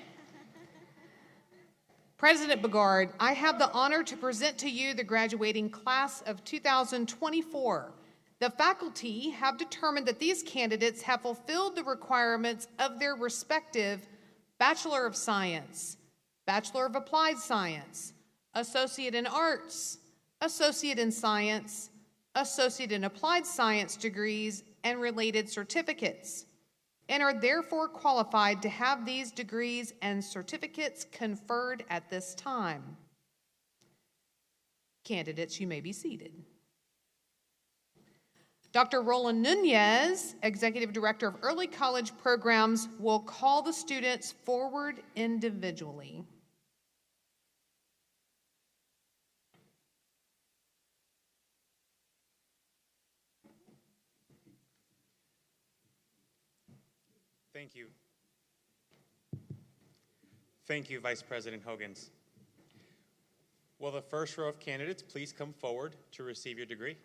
President Begard, I have the honor to present to you the graduating class of 2024. The faculty have determined that these candidates have fulfilled the requirements of their respective Bachelor of Science, Bachelor of Applied Science, Associate in Arts, Associate in Science, Associate in Applied Science degrees, and related certificates, and are therefore qualified to have these degrees and certificates conferred at this time. Candidates, you may be seated. Dr. Roland Nunez, Executive Director of Early College Programs, will call the students forward individually. Thank you. Thank you, Vice President Hogan's. Will the first row of candidates please come forward to receive your degree?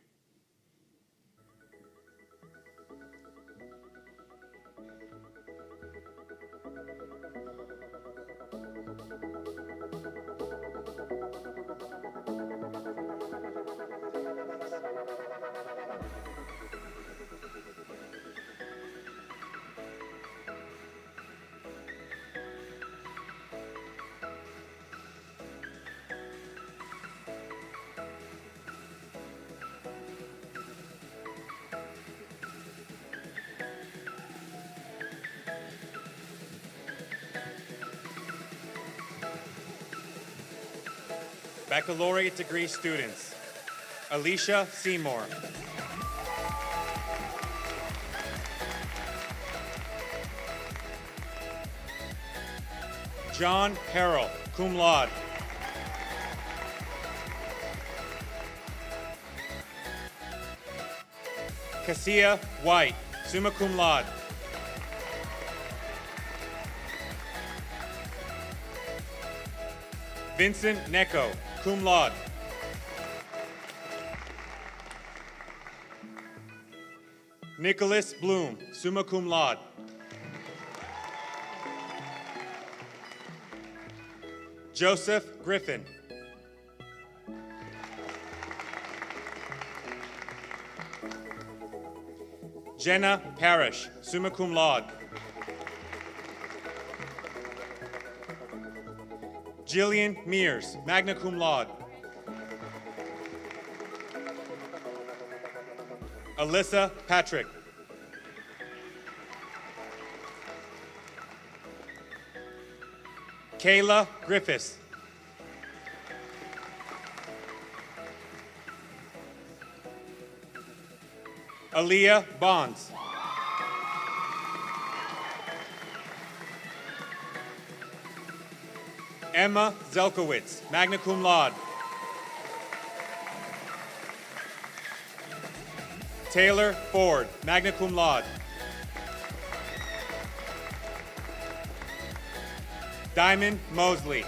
Baccalaureate degree students, Alicia Seymour. John Harrell, cum laude. Cassia White, summa cum laude. Vincent Necco, cum laude. Nicholas Bloom, summa cum laude. Joseph Griffin. Jenna Parrish, summa cum laude. Jillian Mears, magna cum laude. Alyssa Patrick. Kayla Griffiths. Aaliyah Bonds. Emma Zelkowitz, magna cum laude. Taylor Ford, magna cum laude. Diamond Mosley.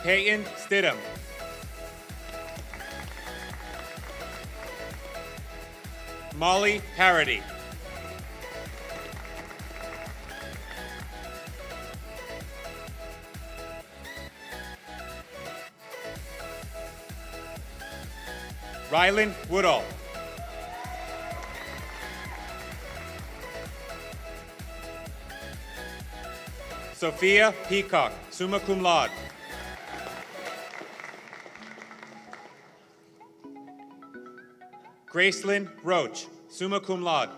Peyton Stidham. Molly Harity. Rylan Woodall. Sophia Peacock, summa cum laude. Gracelyn Roach, summa cum laude.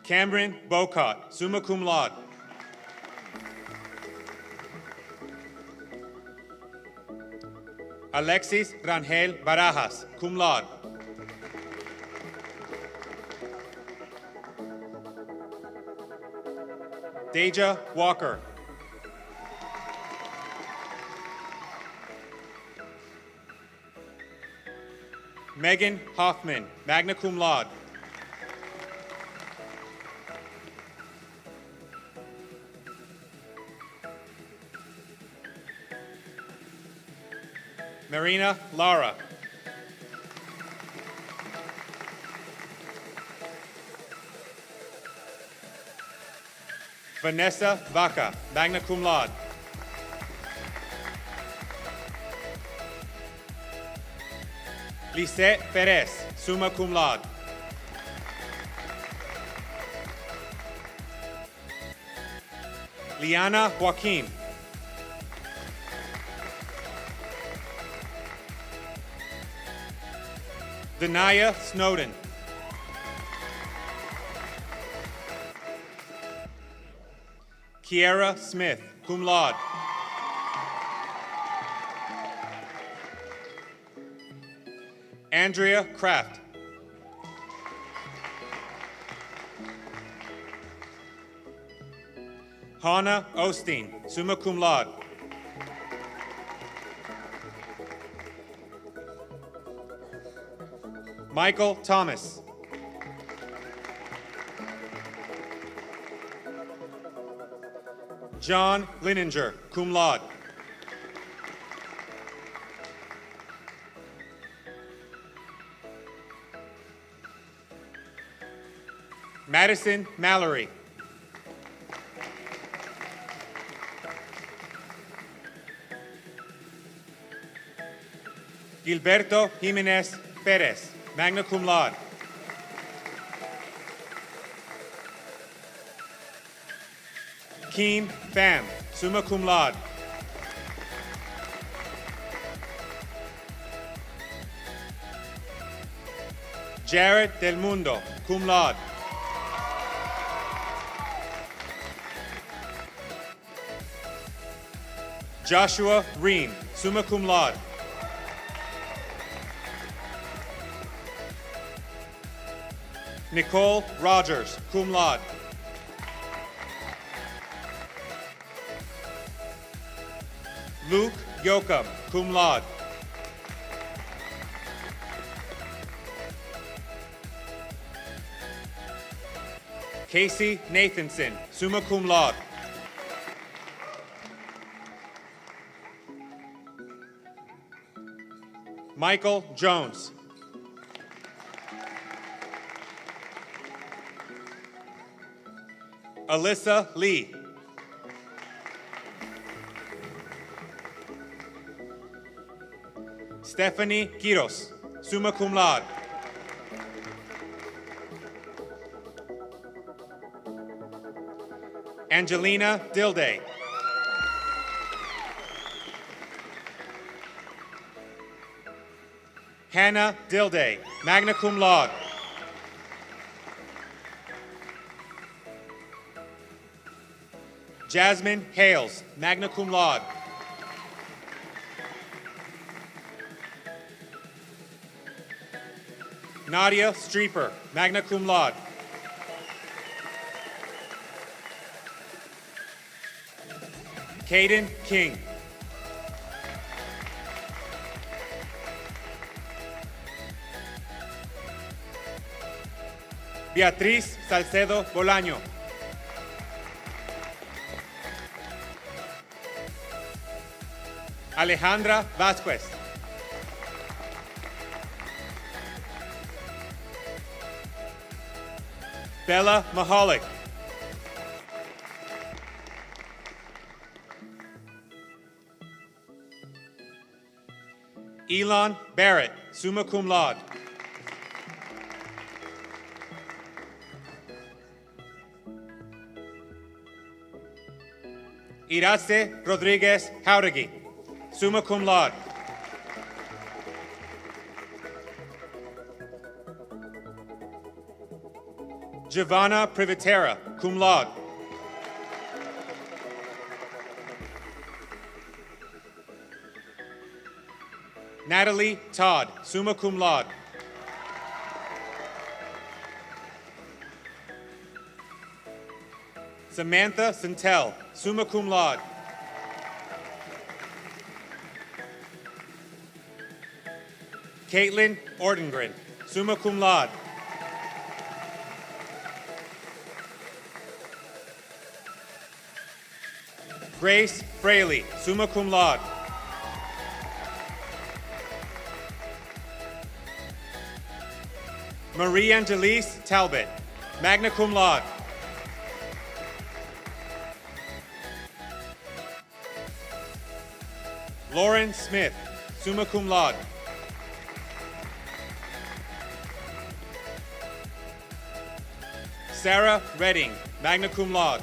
Cameron Bocott, summa cum laude. Alexis Rangel Barajas, cum laude. Deja Walker. Megan Hoffman, magna cum laude. Marina Lara. Vanessa Vaca, magna cum laude. Lisette Perez, summa cum laude. Liana Joaquin. Denaya Snowden. Kiera Smith, cum laude. Andrea Kraft. Hannah Osteen, summa cum laude. Michael Thomas. John Lininger, cum laude. Madison Mallory. Gilberto Jimenez Perez, magna cum laude. Keen Pham, summa cum laude. Jared Del Mundo, cum laude. Joshua Reen, summa cum laude. Nicole Rogers, cum laude. Luke Yoakum, cum laude. Casey Nathanson, summa cum laude. Michael Jones. Alyssa Lee. Stephanie Quiros, summa cum laude. Angelina Dilday. Hannah Dilday, magna cum laude. Jasmine Hales, magna cum laude. Nadia Streeper, magna cum laude. Caden King. Beatriz Salcedo Bolaño. Alejandra Vasquez. Bella Mahalik. Elon Barrett, summa cum laude. Irace Rodriguez Jauregui, summa cum laude. Giovanna Privitera, cum laude. Natalie Todd, summa cum laude. Samantha Santel, summa cum laude. Caitlin Ordengren, summa cum laude. Grace Fraley, summa cum laude. Marie Angelise Talbot, magna cum laude. Lauren Smith, summa cum laude. Sarah Redding, magna cum laude.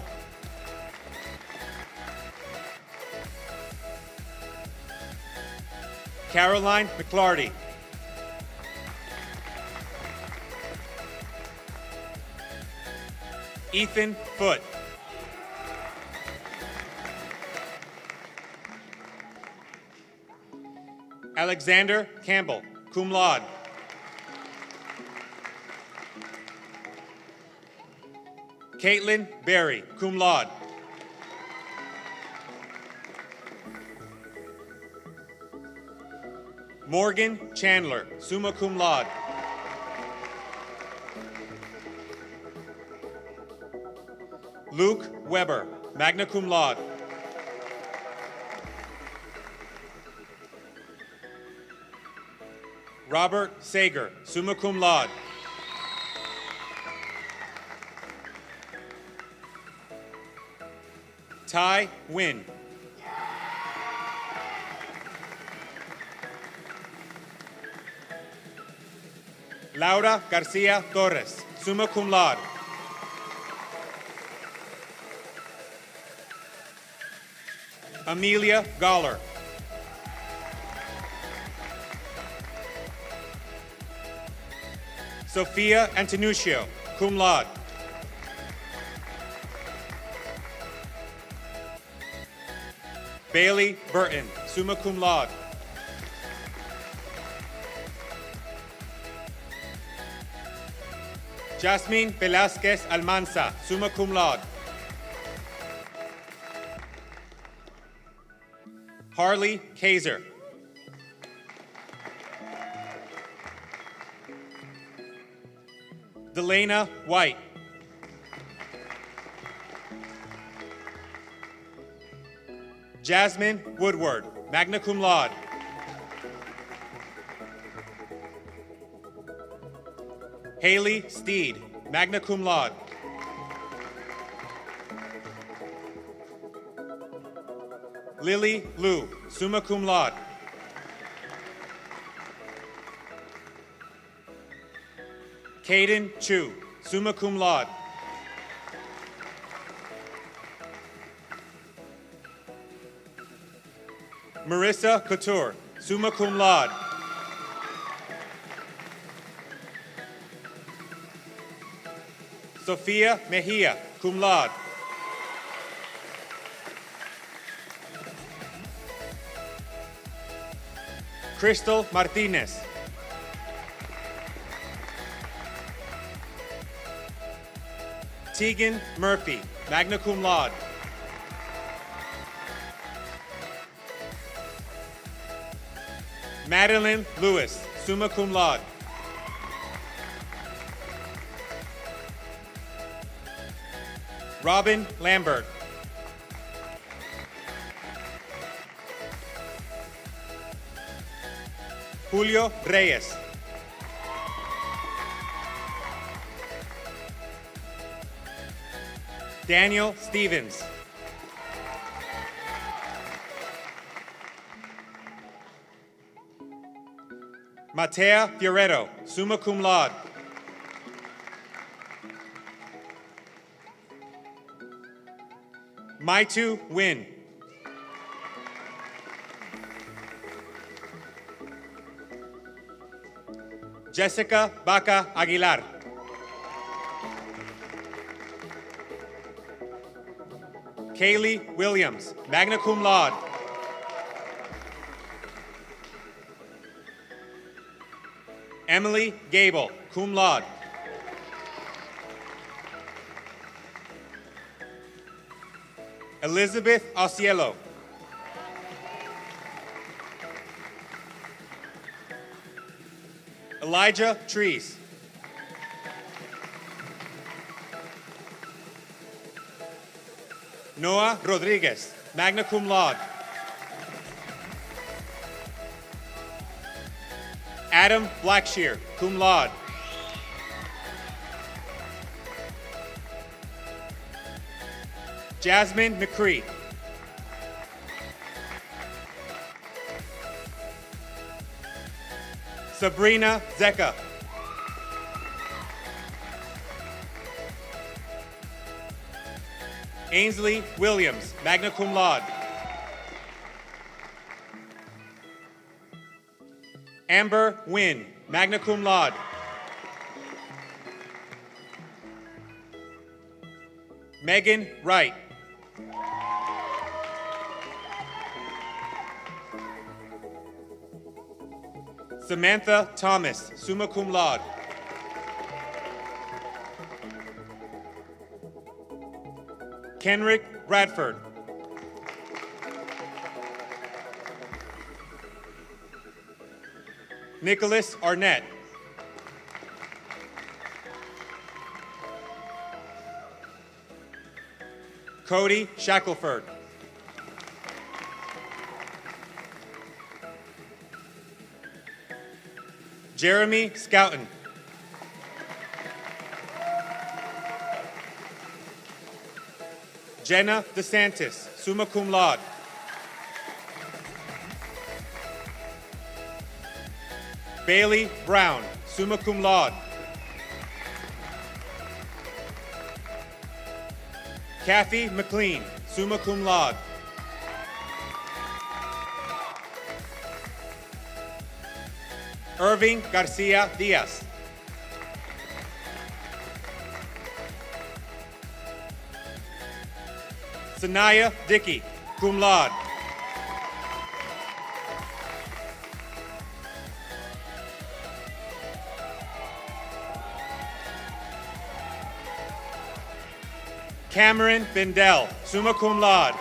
Caroline McClarty. Ethan Foote. Alexander Campbell, cum laude. Caitlin Berry, cum laude. Morgan Chandler, summa cum laude. Luke Weber, magna cum laude. Robert Sager, summa cum laude. Ty Wynn. Laura Garcia Torres, summa cum laude. Amelia Goller. Sophia Antonuccio, cum laude. Bailey Burton, summa cum laude. Jasmine Velasquez Almanza, summa cum laude. Harley Kaiser. Delana White. Jasmine Woodward, magna cum laude. Haley Steed, magna cum laude. Lily Liu, summa cum laude. Caden Chu, summa cum laude. Marissa Couture, summa cum laude. Sophia Mejia, cum laude. Crystal Martinez. Tegan Murphy, magna cum laude. Madeline Lewis, summa cum laude. Robin Lambert. Julio Reyes. Daniel Stevens. Matea Fioretto, summa cum laude. Maitu Win. Jessica Baca Aguilar. Kaylee Williams, magna cum laude. Emily Gable, cum laude. Elizabeth Osiello. Elijah Trees. Noah Rodriguez, magna cum laude. Adam Blackshear, cum laude. Jasmine McCree. Sabrina Zecca. Ainsley Williams, magna cum laude. Amber Wynn, magna cum laude. Megan Wright. Samantha Thomas, summa cum laude. Kenrick Bradford. Nicholas Arnett. Cody Shackelford. Jeremy Scouten. Jenna DeSantis, summa cum laude. Bailey Brown, summa cum laude. Kathy McLean, summa cum laude. Irving Garcia Diaz. Sanaya Dickey, cum laude. Cameron Bindell, summa cum laude.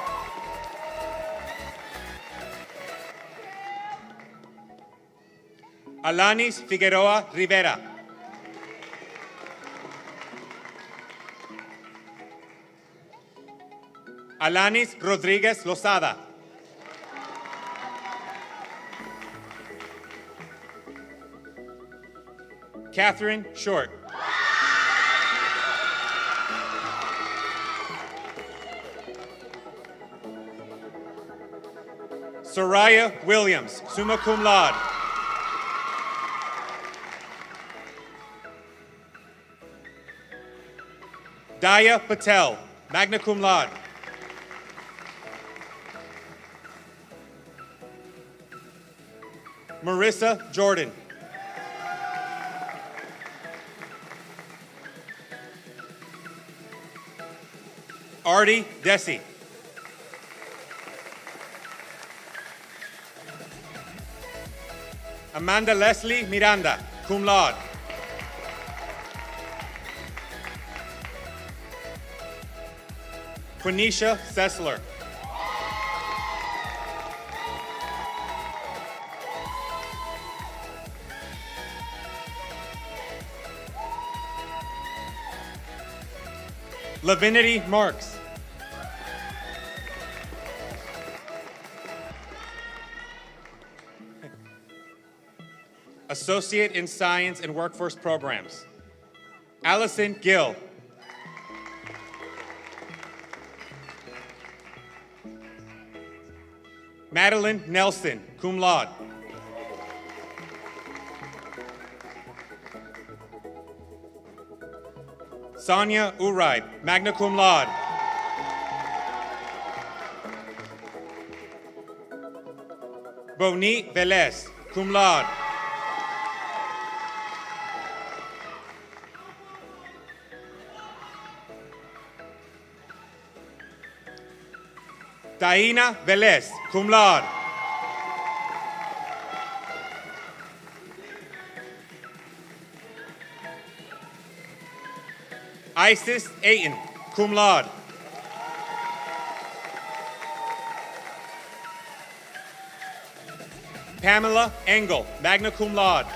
Alanis Figueroa Rivera. Alanis Rodriguez Lozada. Catherine Short. Soraya Williams, summa cum laude. Daya Patel, magna cum laude. Marissa Jordan. Artie Desi. Amanda Leslie Miranda, cum laude. Quenisha Sessler. Lavinity Marks. Associate in Science and Workforce Programs. Allison Gill. Madeline Nelson, cum laude. Sonia Uribe, magna cum laude. Boni Velez, cum laude. Taina Velez, cum laude. Isis Ayton, cum laude. Pamela Engel, magna cum laude.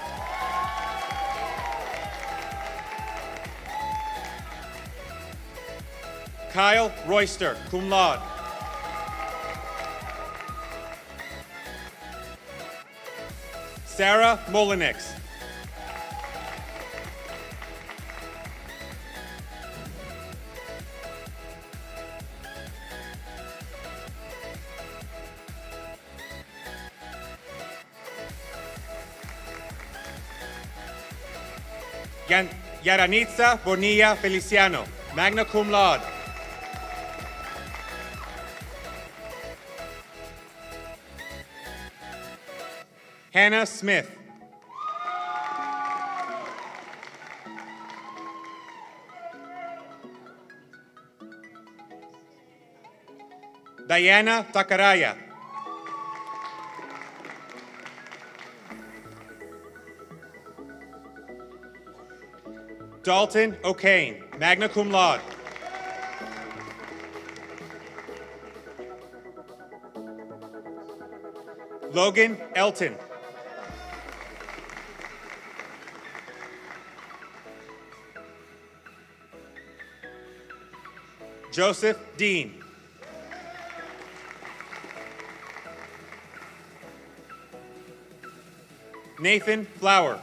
Kyle Royster, cum laude. Sarah Molinix. Yaranitza Bonilla Feliciano, magna cum laude. Hannah Smith. Diana Takaraya. Dalton O'Kane, magna cum laude. Logan Elton. Joseph Dean. Nathan Flower.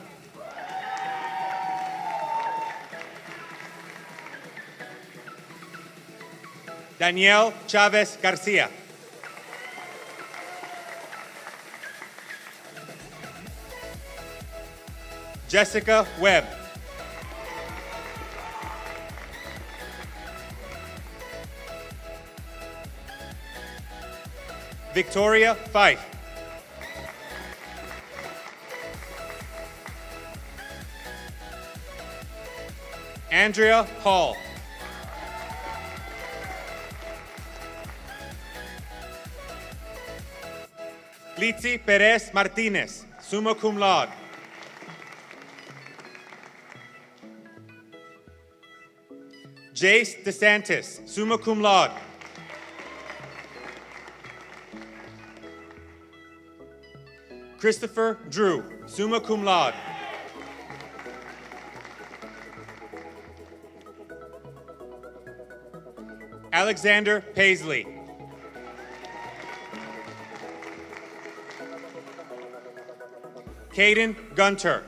Danielle Chavez Garcia. Jessica Webb. Victoria Fife. Andrea Hall. Litzy Perez Martinez, summa cum laude. Jace DeSantis, summa cum laude. Christopher Drew, summa cum laude. Alexander Paisley. Caden Gunter.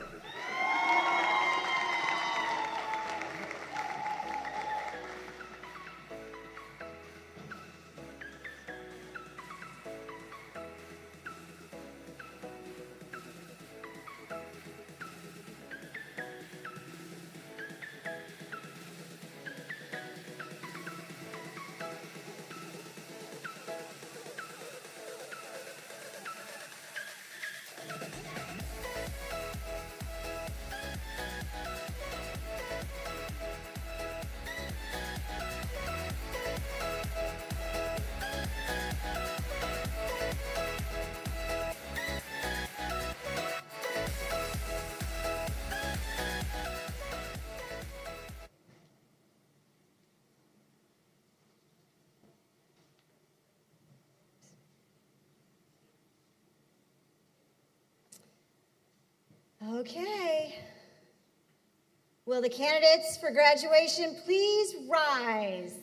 Okay. Will the candidates for graduation please rise?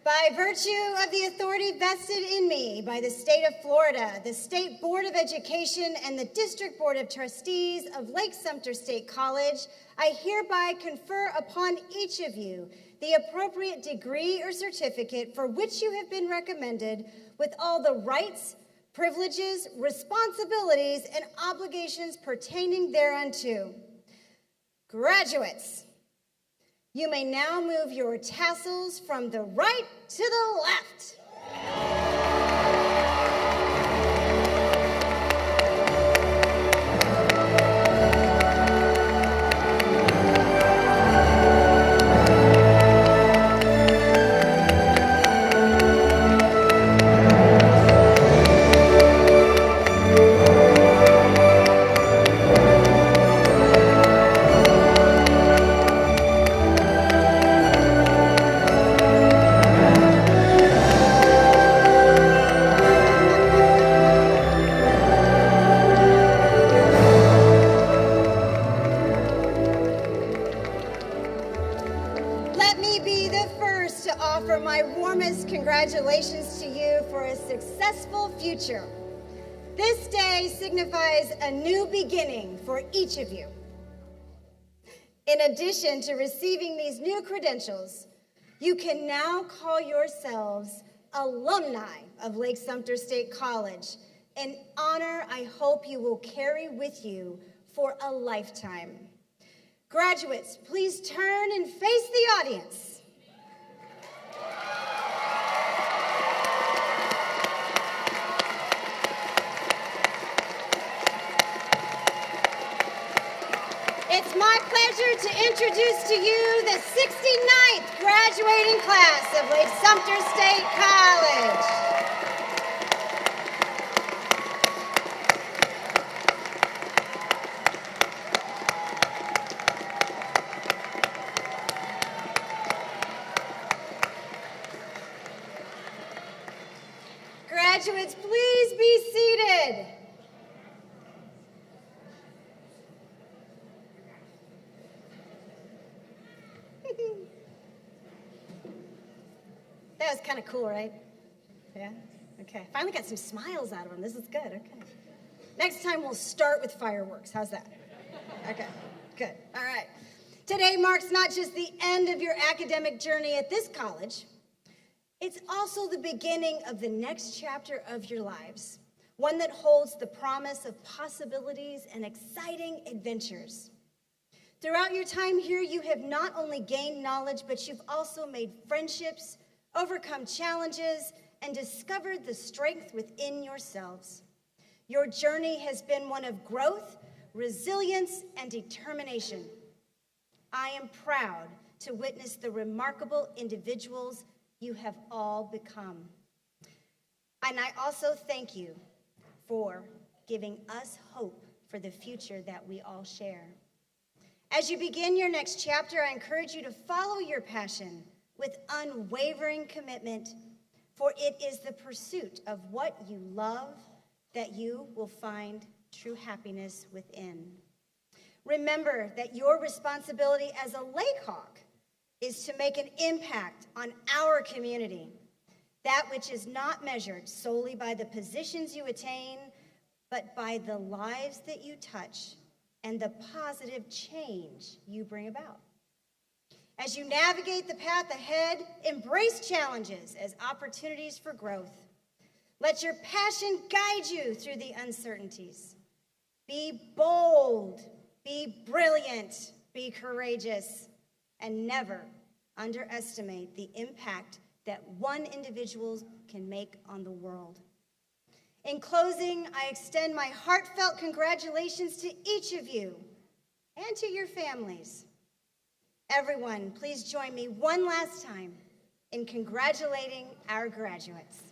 By virtue of the authority vested in me by the state of Florida, the State Board of Education, and the District Board of Trustees of Lake-Sumter State College, I hereby confer upon each of you the appropriate degree or certificate for which you have been recommended, with all the rights, privileges, responsibilities, and obligations pertaining thereunto. Graduates, you may now move your tassels from the right to the left. for a successful future. This day signifies a new beginning for each of you. In addition to receiving these new credentials, you can now call yourselves alumni of Lake-Sumter State College, an honor I hope you will carry with you for a lifetime. Graduates, please turn and face the audience. It's my pleasure to introduce to you the 69th graduating class of Lake-Sumter State College. Graduates, please be seated. That was kind of cool, right? Yeah? Okay. Finally got some smiles out of them. This is good. Okay. Next time we'll start with fireworks. How's that? Okay. Good. All right. Today marks not just the end of your academic journey at this college, it's also the beginning of the next chapter of your lives, one that holds the promise of possibilities and exciting adventures. Throughout your time here, you have not only gained knowledge, but you've also made friendships, overcome challenges, and discovered the strength within yourselves. Your journey has been one of growth, resilience, and determination. I am proud to witness the remarkable individuals you have all become. And I also thank you for giving us hope for the future that we all share. As you begin your next chapter, I encourage you to follow your passion with unwavering commitment, for it is the pursuit of what you love that you will find true happiness within. Remember that your responsibility as a Lakehawk is to make an impact on our community, that which is not measured solely by the positions you attain, but by the lives that you touch and the positive change you bring about. As you navigate the path ahead, embrace challenges as opportunities for growth. Let your passion guide you through the uncertainties. Be bold, be brilliant, be courageous, and never underestimate the impact that one individual can make on the world. In closing, I extend my heartfelt congratulations to each of you and to your families. Everyone, please join me one last time in congratulating our graduates.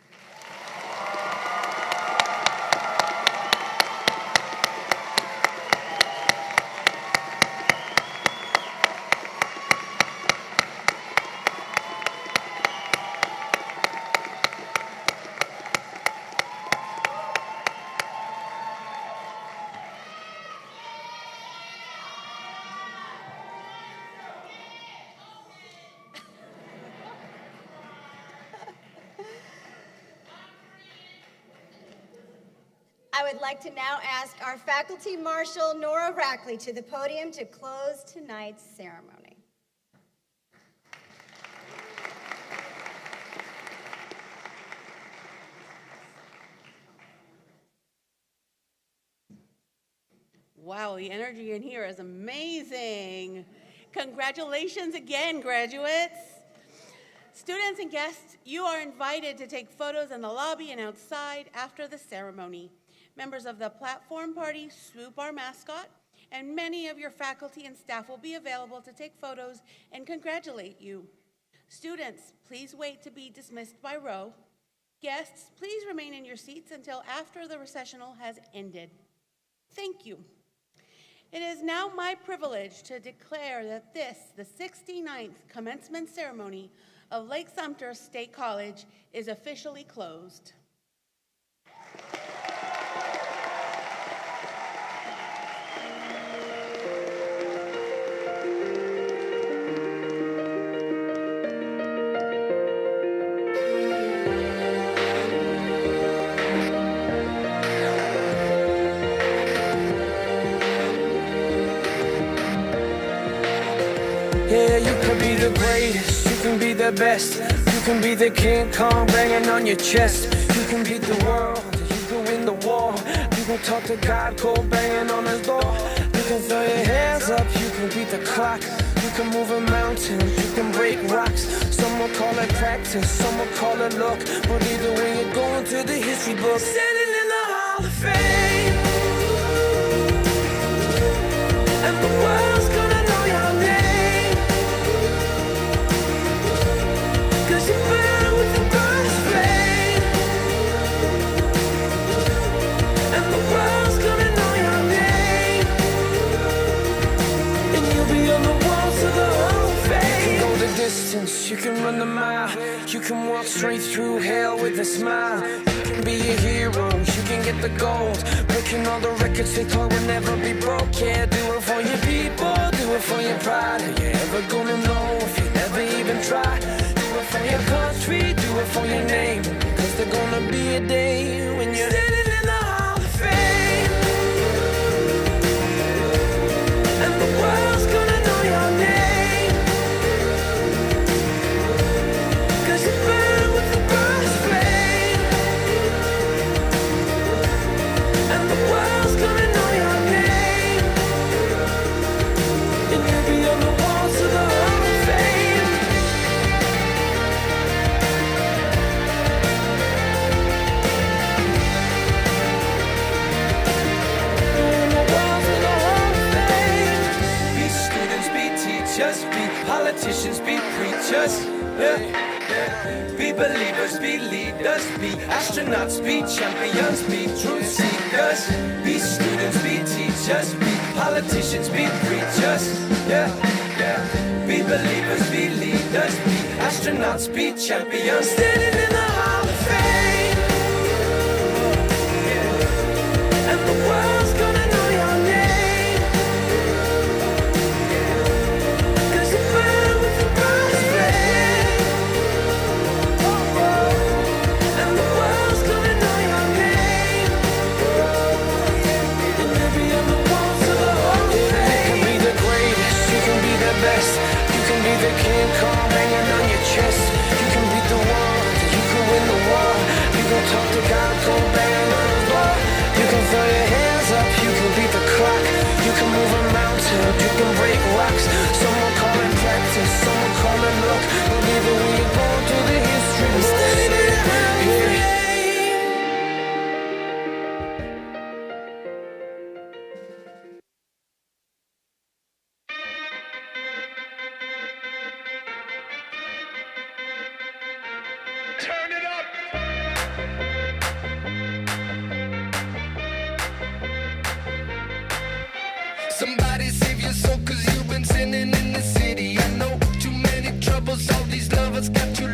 I would like to now ask our Faculty Marshal, Nora Rackley, to the podium to close tonight's ceremony. Wow, the energy in here is amazing. Congratulations again, graduates. Students and guests, you are invited to take photos in the lobby and outside after the ceremony. Members of the platform party, Swoop, our mascot, and many of your faculty and staff will be available to take photos and congratulate you. Students, please wait to be dismissed by row. Guests, please remain in your seats until after the recessional has ended. Thank you. It is now my privilege to declare that this, the 69th commencement ceremony of Lake-Sumter State College, is officially closed. you can be the greatest, you can be the best. You can be the King Kong banging on your chest. You can beat the world, you can win the war. You can talk to God cold banging on his door. You can throw your hands up, you can beat the clock. You can move a mountain, you can break rocks. Some will call it practice, some will call it luck. But either way, you're going to the history book. Standing in the Hall of Fame, and the world's gonna know your name, 'cause you burn with the brightest flame, and the world's gonna know your name, and you'll be on the walls of the Hall of Fame. You can go the distance, you can run the mile, you can walk straight through hell with a smile. You can be a hero, you can get the gold, breaking all the records they thought would never be broke. Yeah, do it for your people, do it for your pride. Are you ever gonna know if you never even try? Do it for your country, do it for your name, 'cause there's gonna be a day when you're standing in the Hall of Fame, and the world's gonna know your name, 'cause you burn with the brightest flame, and the world's gonna know your name, and you'll be on the walls of the Hall of Fame. On the walls of the Hall of Fame. Be students, be teachers, be politicians, be preachers, yeah, yeah. Be believers, be leaders, be astronauts, be champions, be truth seekers. Be students, be teachers, be politicians, be preachers, yeah, yeah. Be believers, be leaders, be astronauts, be champions. Standing in the Hall of Fame, yeah. And the world's gonna know your name, 'cause you burn with the brightest flame, and the world's gonna know your name, and you'll be on the walls of the Hall of Fame. You can be the greatest, you can be the best. You can be the King Kong hanging on your chest. You can beat the world, you can win the war. You can talk to God cold banging on his door. You can throw your hands up, you can beat the clock. You can move a mountain, you can break rocks. Some will call it practice, some will call it luck. But either way, you're going to the history book. Standing in the Hall of Fame. Turn it up! Somebody save your soul, 'cause you've been sinning in the city. I know too many troubles, all these lovers got you